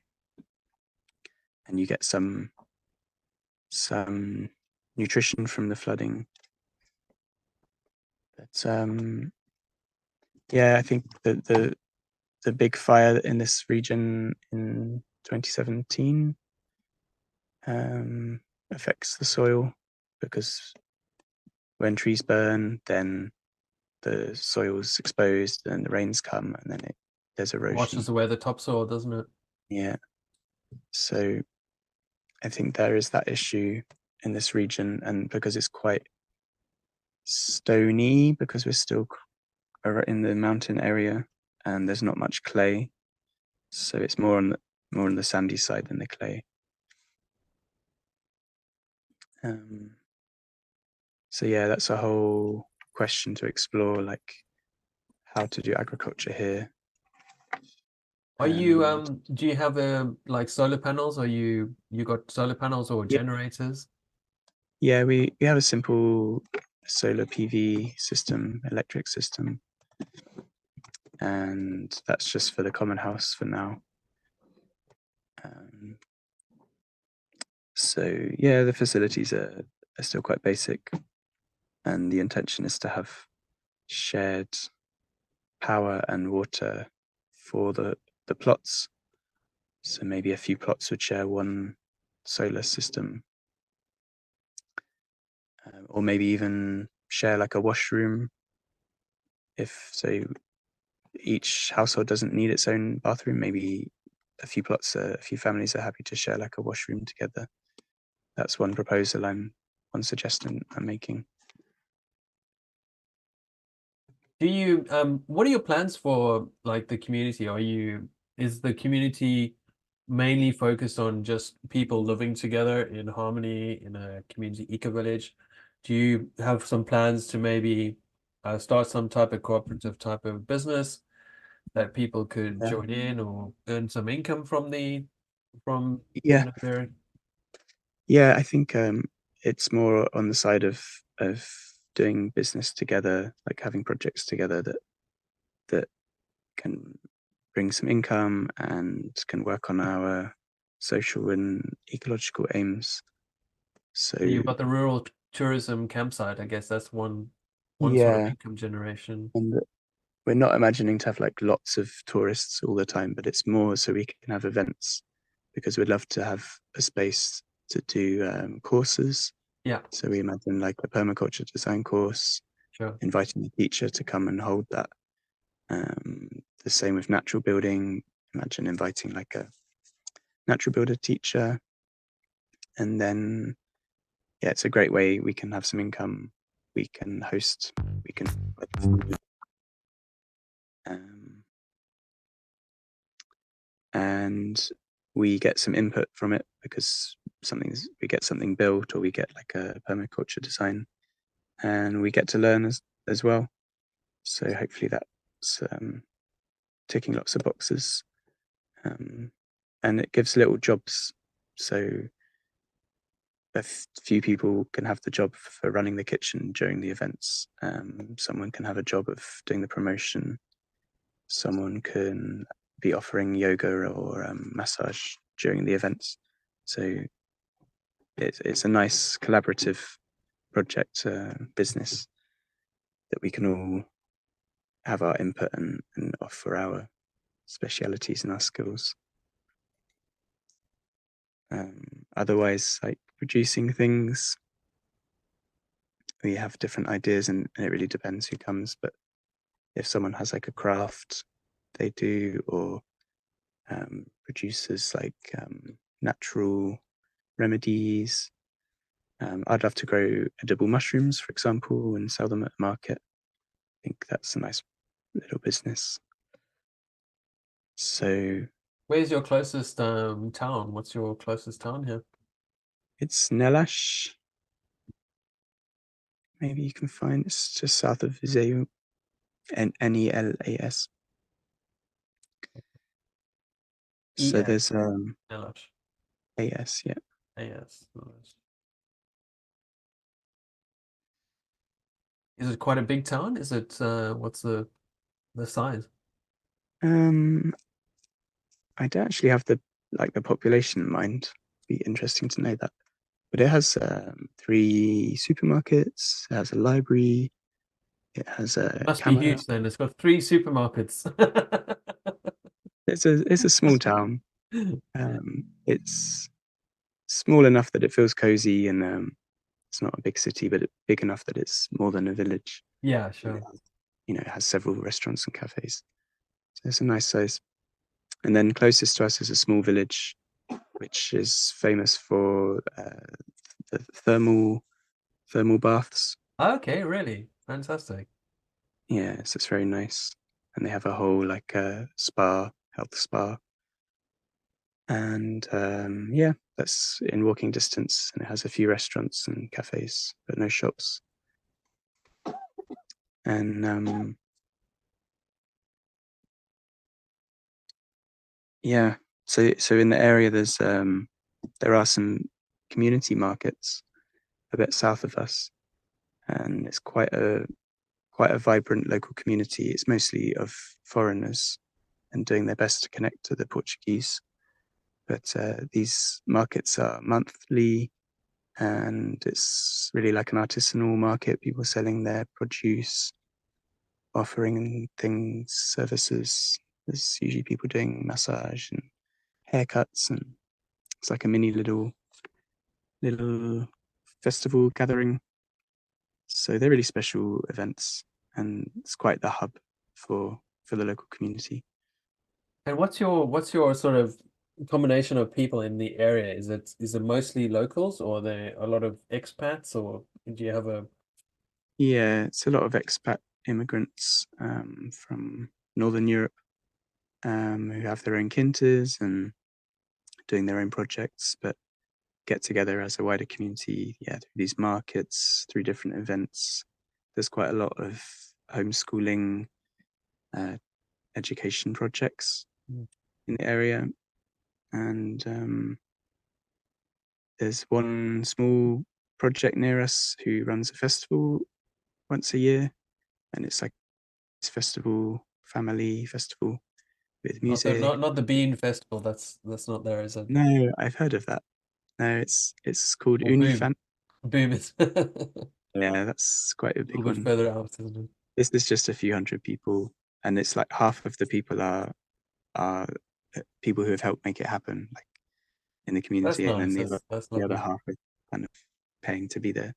and you get some nutrition from the flooding. But yeah, I think the big fire in this region in 2017 affects the soil, because when trees burn, then the soil's exposed and the rains come, and then there's Washes erosion. away the topsoil, doesn't it? Yeah. So I think there is that issue in this region, and because it's quite stony, because we're still in the mountain area and there's not much clay, so it's more on the sandy side than the clay. So yeah, that's a whole question to explore, like how to do agriculture here. Are you And do you have like solar panels? Are you got solar panels or yeah, generators? yeah, we have a simple solar PV system, electric system, and that's just for the common house for now. Um, so yeah, the facilities are still quite basic, and the intention is to have shared power and water for the plots. So maybe a few plots would share one solar system, or maybe even share like a washroom. If so, each household doesn't need its own bathroom, maybe a few families are happy to share like a washroom together. that's one proposal one suggestion I'm making. Do you what are your plans for like the community? Is the community mainly focused on just people living together in harmony in a community eco-village? Do you have some plans to maybe start some type of cooperative type of business that people could Yeah. join in or earn some income from Yeah, their yeah. I think it's more on the side of doing business together, like having projects together that can bring some income and can work on our social and ecological aims. So you've got the rural tourism campsite. I guess that's one sort of yeah, income generation. and we're not imagining to have like lots of tourists all the time, but it's more so we can have events, because we'd love to have a space to do courses. Yeah, So we imagine like a permaculture design course, sure. inviting a teacher to come and hold that. Um, the same with natural building. Imagine inviting like a natural builder teacher, and then yeah, it's a great way we can have some income. We can host. We can um, and we get some input from it, because we get something built, or we get like a permaculture design, and we get to learn as well. So hopefully that's ticking lots of boxes, and it gives little jobs. So a few people can have the job for running the kitchen during the events. Someone can have a job of doing the promotion. Someone can be offering yoga or massage during the events. So it's a nice collaborative project business that we can all have our input and offer our specialities and our skills. Otherwise, like producing things, we have different ideas, and it really depends who comes. But if someone has like a craft they do, or produces like natural remedies, I'd love to grow edible mushrooms, for example, and sell them at the market. I think that's a nice little business. So Where's your closest town? What's your closest town here? it's Nelash. Maybe you can find, it's just south of Viseu, Nelas. So ES. there's Beales. AS, yeah. AS. Nice. Is it quite a big town? Is it what's the size? Um, I don't actually have the population in mind. Be interesting to know that. But it has 3 supermarkets. It has a library. It has It a must be camera. huge then. It's got 3 supermarkets. It's a small town. It's small enough that it feels cozy, and it's not a big city, but big enough that it's more than a village. Yeah, And sure. it has several restaurants and cafes. So it's a nice size. And then closest to us is a small village, which is famous for the thermal baths. Okay, really? Fantastic. Yeah, so it's very nice. And they have a whole like health spa. And yeah, that's in walking distance, and it has a few restaurants and cafes, but no shops. And yeah, so in the area there are some community markets a bit south of us, and it's quite a vibrant local community. It's mostly of foreigners and doing their best to connect to the Portuguese. But these markets are monthly, and it's really like an artisanal market. People selling their produce, offering things, services. There's usually people doing massage and haircuts, and it's like a mini little festival gathering. So they're really special events, and it's quite the hub for the local community. And what's your sort of combination of people in the area? Is it mostly locals, or are there a lot of expats, or do you have a Yeah, it's a lot of expat immigrants from Northern Europe who have their own kinters and doing their own projects, but get together as a wider community, through these markets, through different events. There's quite a lot of homeschooling education projects in the area. And there's one small project near us who runs a festival once a year. And it's like this family festival with music. not the Bean Festival? That's not there, is it? No, I've heard of that. No, it's called Or Boom. Unifan. Boom is a Yeah, that's quite a little big bit one. further out, isn't it? This is just a few hundred people, and it's like half of the people are people who have helped make it happen, like in the That's community, and then nice. That's the other lovely. half are kind of paying to be there.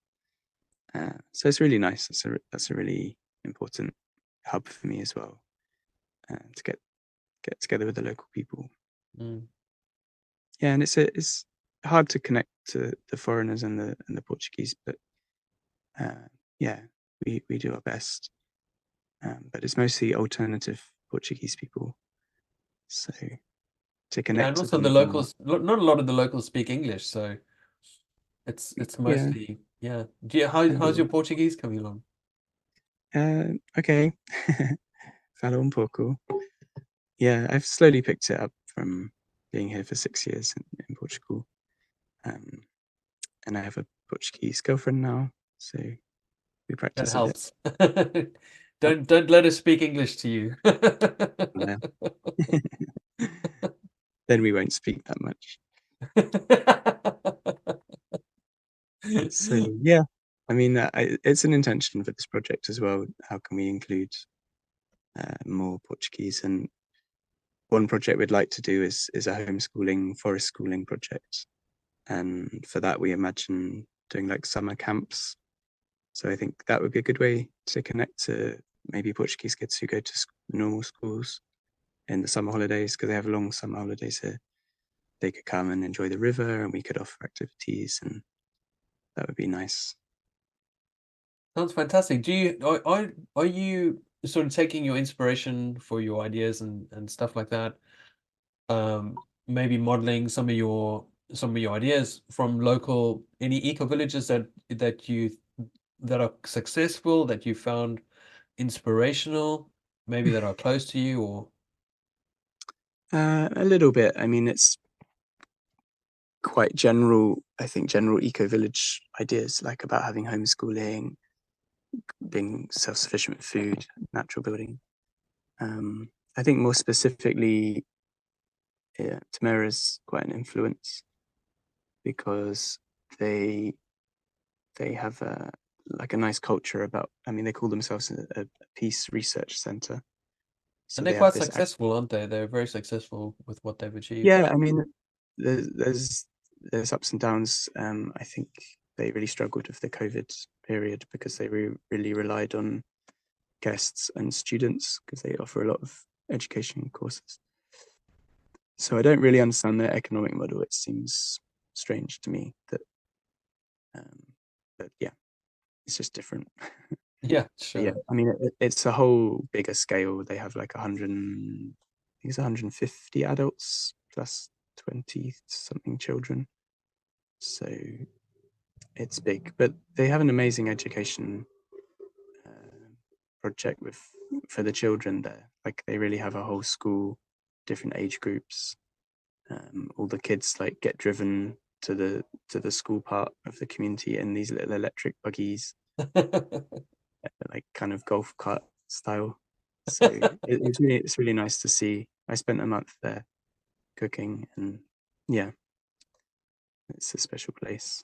So it's really nice. That's a really important hub for me as well, to get together with the local people. Mm. Yeah, and it's hard to connect to the foreigners and the Portuguese, but yeah, we do our best. But it's mostly alternative Portuguese people, so to Yeah, connect and to also the them more. locals. Not a lot of the locals speak English, so it's Yeah, mostly, yeah. can How's do. your Portuguese coming along? Okay, falo un poco. Yeah, I've slowly picked it up from being here for 6 years in Portugal. Um, and I have a Portuguese girlfriend now, so we That practice a bit. helps. Yep. Don't let her speak English to you. Yeah. Then we won't speak that much. So yeah, I mean, it's an intention for this project as well. How can we include more Portuguese? And one project we'd like to do is a homeschooling, forest schooling project. And for that, we imagine doing like summer camps. So I think that would be a good way to connect to maybe Portuguese kids who go to normal schools in the summer holidays, because they have long summer holidays here. They could come and enjoy the river, and we could offer activities, and that would be nice. Sounds fantastic. Are you sort of taking your inspiration for your ideas and stuff like that? Maybe modeling some of your ideas from local any eco villages that are successful, that you found inspirational, maybe that are close to you, or A little bit. I mean, it's quite general. I think general eco village ideas, like about having homeschooling, being self-sufficient with food, natural building. I think more specifically, yeah, Tamera is quite an influence because they have like a nice culture about. I mean, they call themselves a peace research center, and so they're they have quite this. successful, aren't they? They're very successful with what they've achieved. Yeah, I mean, there's ups and downs. I think they really struggled with the COVID period because they really relied on guests and students because they offer a lot of education courses. So I don't really understand their economic model. It seems strange to me that, um, but yeah, it's just different. Yeah, But yeah, sure. I mean, it's a whole bigger scale. They have like 100, I think it's 150 adults plus 20 something children. So it's big, but they have an amazing education project for the children there. Like they really have a whole school, different age groups. All the kids like get driven to the school part of the community in these little electric buggies, like kind of golf cart style. So it's really nice to see. I spent a month there cooking, and yeah, it's a special place.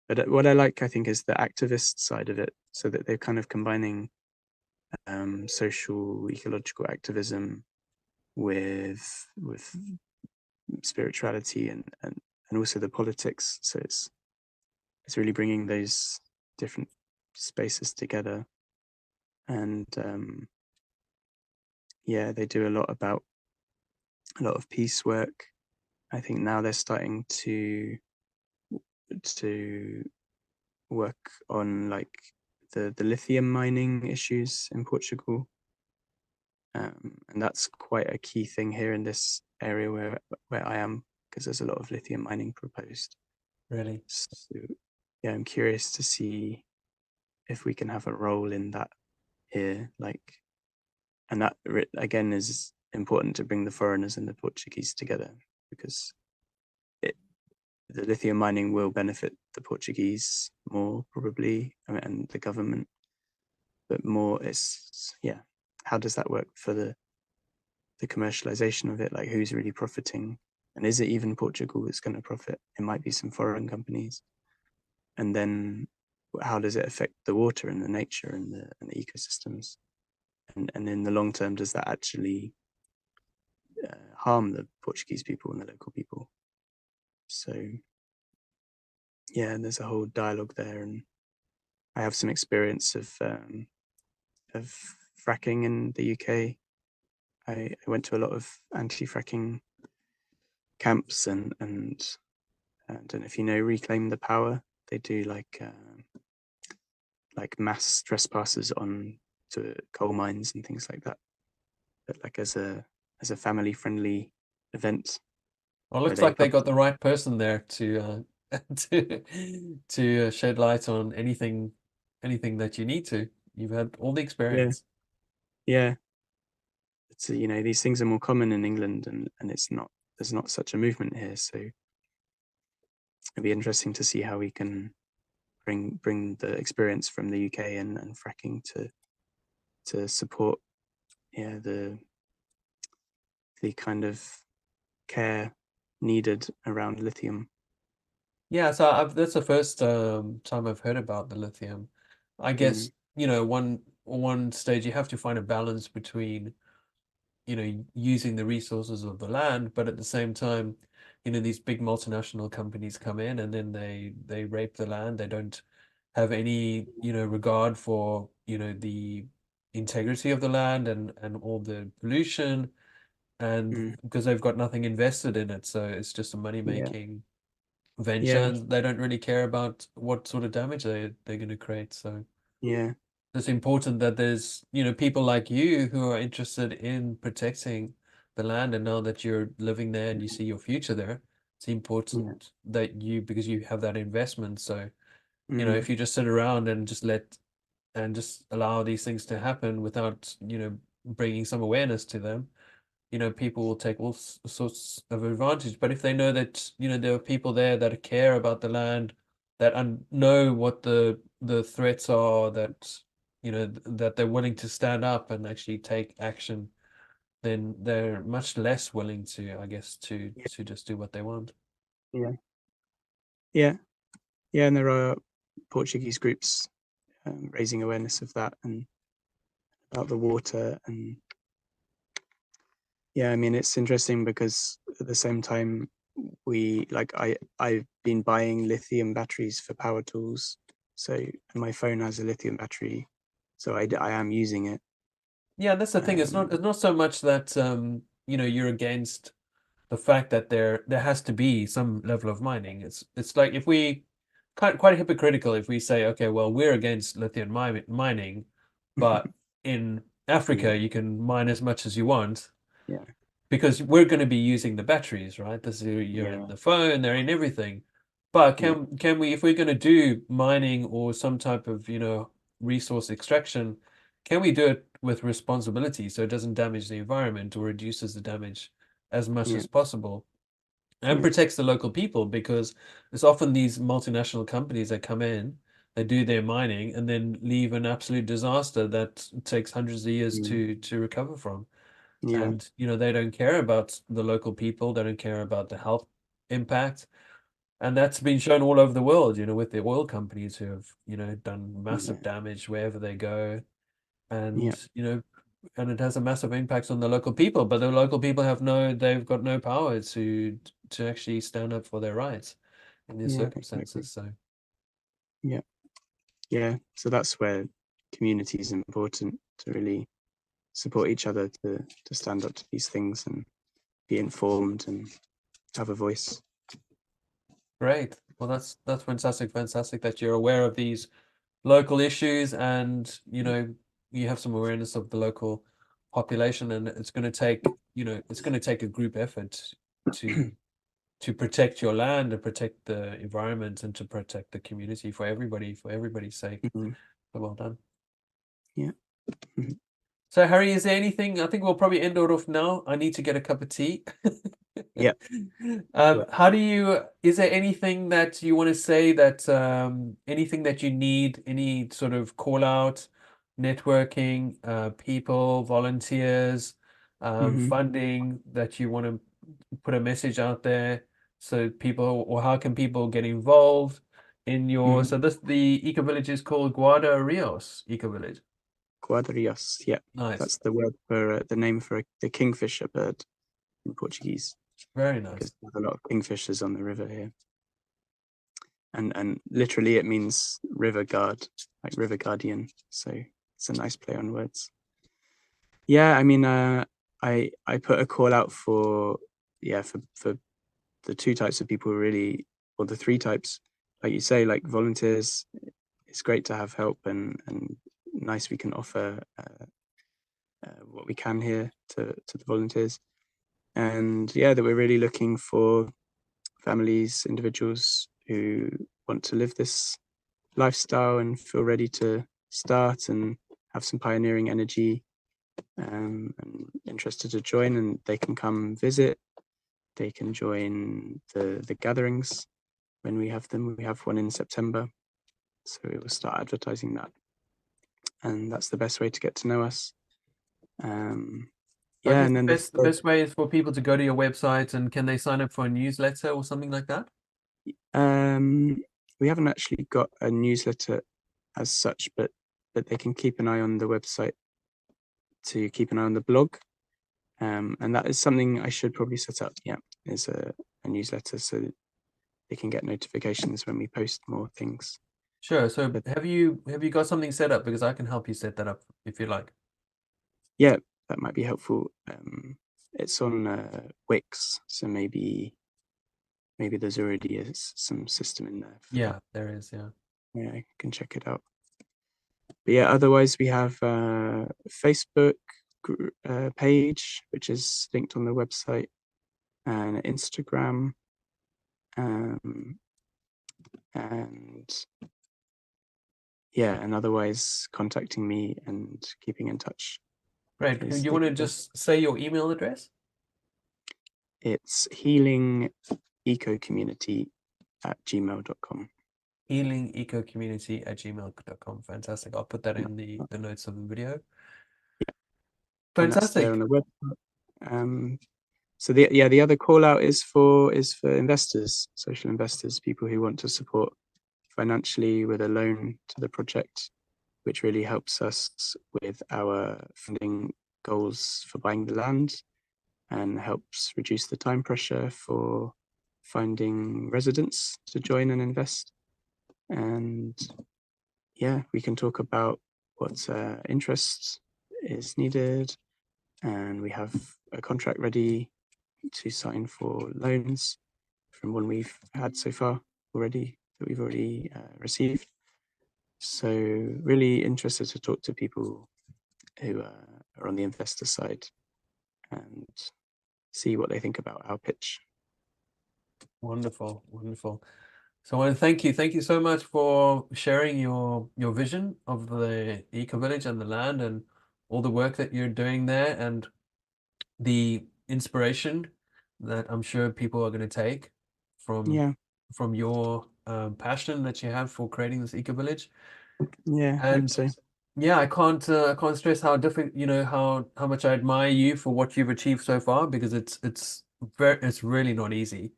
But what I like, I think, is the activist side of it, so that they're kind of combining social ecological activism with spirituality and also the politics. So it's really bringing those different spaces together. And yeah, they do a lot of peace work. I think now they're starting to work on like the lithium mining issues in Portugal. And that's quite a key thing here in this area where I am, because there's a lot of lithium mining proposed. Really? So yeah, I'm curious to see if we can have a role in that here, like, and that again is important to bring the foreigners and the Portuguese together, because the lithium mining will benefit the Portuguese more probably, and the government, but more it's how does that work for the commercialization of it? Like, who's really profiting, and is it even Portugal that's going to profit? It might be some foreign companies. And then how does it affect the water and the nature and the ecosystems? And in the long term, does that actually harm the Portuguese people and the local people? So yeah, there's a whole dialogue there, and I have some experience of fracking in the UK. I went to a lot of anti-fracking camps, and I don't know if you know Reclaim the Power. They do like mass trespassers on to coal mines and things like that, but like as a family-friendly event Well, it where looks they like they got the right person there to to shed light on anything that you need to. You've had all the yeah experience. yeah it's these things are more common in England, and there's not such a movement here, so it'd be interesting to see how we can bring the experience from the UK and fracking to support the kind of care needed around lithium. Yeah, so that's the first time I've heard about the lithium. I guess, Mm, one stage you have to find a balance between, using the resources of the land, but at the same time, these big multinational companies come in and then they rape the land. They don't have any, regard for, the integrity of the land and all the pollution, and mm, because they've got nothing invested in it, so it's just a yeah money-making venture, yeah and they don't really care about what sort of damage they're going to create. So yeah it's important that there's, people like you who are interested in protecting the land, and now that you're living there and you see your future there, it's yeah important that because you have that investment. So, mm, if you just sit around and just allow these things to happen without, bringing some awareness to them, people will take all sorts of advantage. But if they know that, there are people there that care about the land, that know what the threats are, that, that they're willing to stand up and actually take action, then they're much less willing to, I guess, yeah to just do what they want. yeah yeah yeah and there are Portuguese groups raising awareness of that and about the water. And yeah, I mean, it's interesting because at the same time, I've been buying lithium batteries for power tools. So my phone has a lithium battery, so I am using it. Yeah, that's the thing. It's not so much that you're against the fact that there has to be some level of mining. It's like, if we quite hypocritical if we say, okay, well, we're against lithium mining, but in Yeah, Africa you can mine as much as you want, yeah, because we're going to be using the batteries, right? This is, you're in yeah, the phone, they're in everything. But yeah, can we, if we're going to do mining or some type of, resource extraction, can we do it with responsibility so it doesn't damage the environment or reduces the damage as much yeah, as possible, and yeah, protects the local people? Because it's often these multinational companies that come in, they do their mining and then leave an absolute disaster that takes hundreds of years mm, to recover from. yeah, And they don't care about the local people, they don't care about the health impact. And that's been shown all over the world, with the oil companies who have, done massive yeah, damage wherever they go. yeah, And and it has a massive impact on the local people, but the local people they've got no power to actually stand up for their rights in these yeah, exactly. circumstances. So Yeah, yeah. So that's where community is important, to really support each other to stand up to these things and be informed. And have a voice. Great. Well, that's fantastic. Fantastic that you're aware of these local issues, and you have some awareness of the local population, and it's going to take a group effort to protect your land and protect the environment and to protect the community for everybody's sake. Mhm. So well done. Yeah. So Harry, is there anything? I think we'll probably end it off now. I need to get a cup of tea. Yeah. Is there anything that you want to say, that anything that you need, any sort of call out, networking, people, volunteers, Mhm. funding, that you want to put a message out there so people, or how can people get involved in your, Mhm. so the eco village is called Guarda Rios Ecovillage. Guarda Rios. Yeah, Nice. that's the word for the name for the kingfisher bird in Portuguese, Very nice. because there's a lot of kingfishers on the river here. And literally it means river guard, like river guardian. So it's a nice play on words. Yeah, I mean, I put a call out for the two types of people really, or the three types, like you say, like volunteers. It's great to have help, and nice we can offer what we can here to the volunteers. And yeah, that we're really looking for families, individuals who want to live this lifestyle and feel ready to start and have some pioneering energy, and interested to join, and they can come visit. They can join the gatherings when we have them. We have one in September, so we will start advertising that, and that's the best way to get to know us. So I Yeah, guess and then the best way is for people to go to your website, and can they sign up for a newsletter or something like that? we haven't actually got a newsletter as such, but they can keep an eye on the website to keep an eye on the blog. And that is something I should probably set up. Yeah, is a newsletter, so they can get notifications when we post more things. Sure. So But have you got something set up? Because I can help you set that up if you like. yeah, that might be helpful. It's on Wix, so maybe there's already some system in there for Yeah, that. there is. Yeah. Yeah, I can check it out. But yeah, otherwise we have a Facebook page, which is linked on the website, and Instagram, and yeah, and otherwise contacting me and keeping in touch Great. is You the want to best. just say your email address? It's healingecocommunity@gmail.com. healingecocommunity@gmail.com. Fantastic. I'll put that in the notes of the video. And that's there Fantastic. on the website. So the other call out is for investors, social investors, people who want to support financially with a loan to the project, which really helps us with our funding goals for buying the land and helps reduce the time pressure for finding residents to join and invest. And yeah, we can talk about what interest is needed, and we have a contract ready to sign for loans from one we've had so far already, that we've already received. So really interested to talk to people who are on the investor side and see what they think about our pitch. Wonderful. Wonderful. So I want to thank you. Thank you so much for sharing your vision of the eco village and the land and all the work that you're doing there, and the inspiration that I'm sure people are going to take from Yeah, your passion that you have for creating this eco village. yeah, hope And so. yeah, I can't stress how different, how much I admire you for what you've achieved so far, because it's really not easy.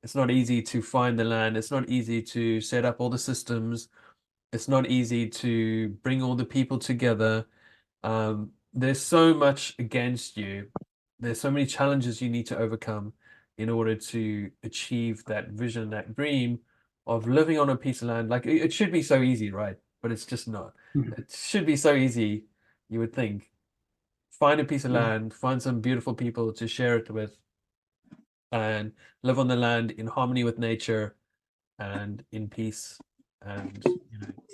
It's not easy to find the land. It's not easy to set up all the systems. It's not easy to bring all the people together. There's so much against you. There's so many challenges you need to overcome in order to achieve that vision, that dream of living on a piece of land. Like it should be so easy, right? But it's just not. Mhm. It should be so easy, you would think. Find a piece of Yeah, land, find some beautiful people to share it with, and live on the land in harmony with nature and in peace. And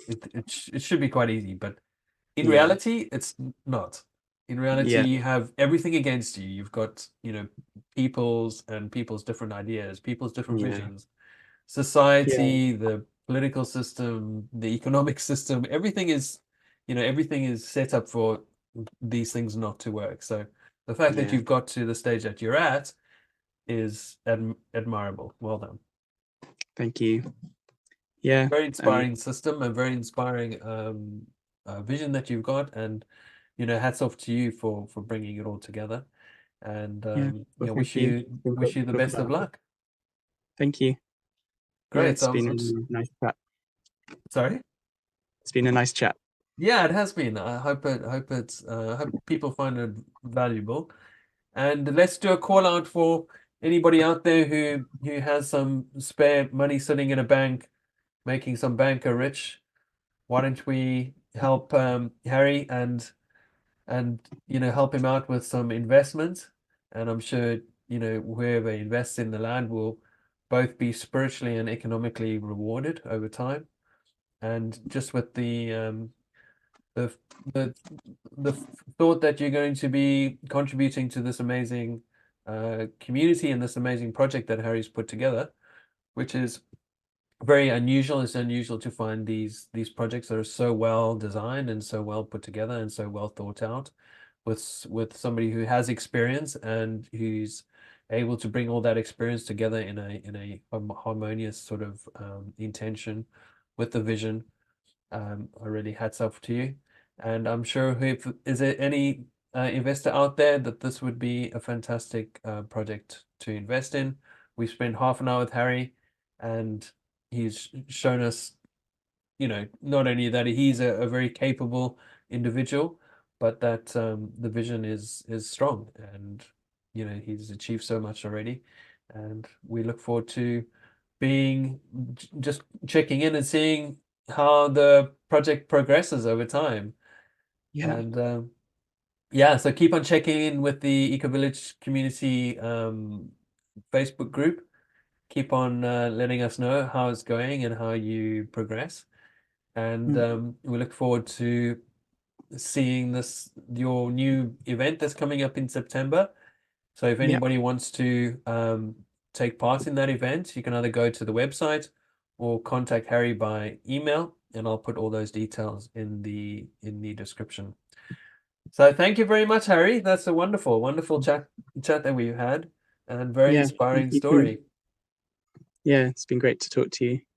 it should be quite easy, but in Yeah. reality, it's not. In reality, Yeah. you have everything against you. You've got, people's different ideas, people's different Yeah. visions, Yeah. society, the political system, the economic system, everything is set up for these things not to work. So the fact that Yeah. you've got to the stage that you're at is admirable. Well done. Thank you. Yeah. Very Um, inspiring system, a very inspiring vision that you've got, and hats off to you for bringing it all together. And yeah. Well, thank wish you. you It's been great wish you to the talk best about of it. luck. Yeah, Great. it's So been a nice chat. sorry. It's been a nice chat. Yeah, it has been. I hope people find it valuable. And let's do a call out for anybody out there who has some spare money sitting in a bank, making some banker rich. Why don't we help Harry and help him out with some investment? And I'm sure whoever invests in the land will both be spiritually and economically rewarded over time. And just with the the the thought that you're going to be contributing to this amazing community and this amazing project that Harry's put together, which is very unusual. It's unusual to find these projects that are so well designed and so well put together and so well thought out with somebody who has experience and who's able to bring all that experience together in a harmonious sort of intention with the vision. I really hats off to you. And I'm sure if is there any investor out there that this would be a fantastic project to invest in. We spent half an hour with Harry, and he's shown us, not only that he's a very capable individual, but that the vision is strong, and he's achieved so much already. And we look forward to being just checking in and seeing how the project progresses over time. Yeah. And yeah, so keep on checking in with the Ecovillage community Facebook group. Keep on letting us know how it's going and how you progress. And Mm. we look forward to seeing your new event that's coming up in September. So if Yeah. anybody wants to take part in that event, you can either go to the website or contact Harry by email, and I'll put all those details in the description. So thank you very much, Harry. That's a wonderful chat that we've had, and very Yeah. Thank inspiring you too. story. Yeah, it's been great to talk to you.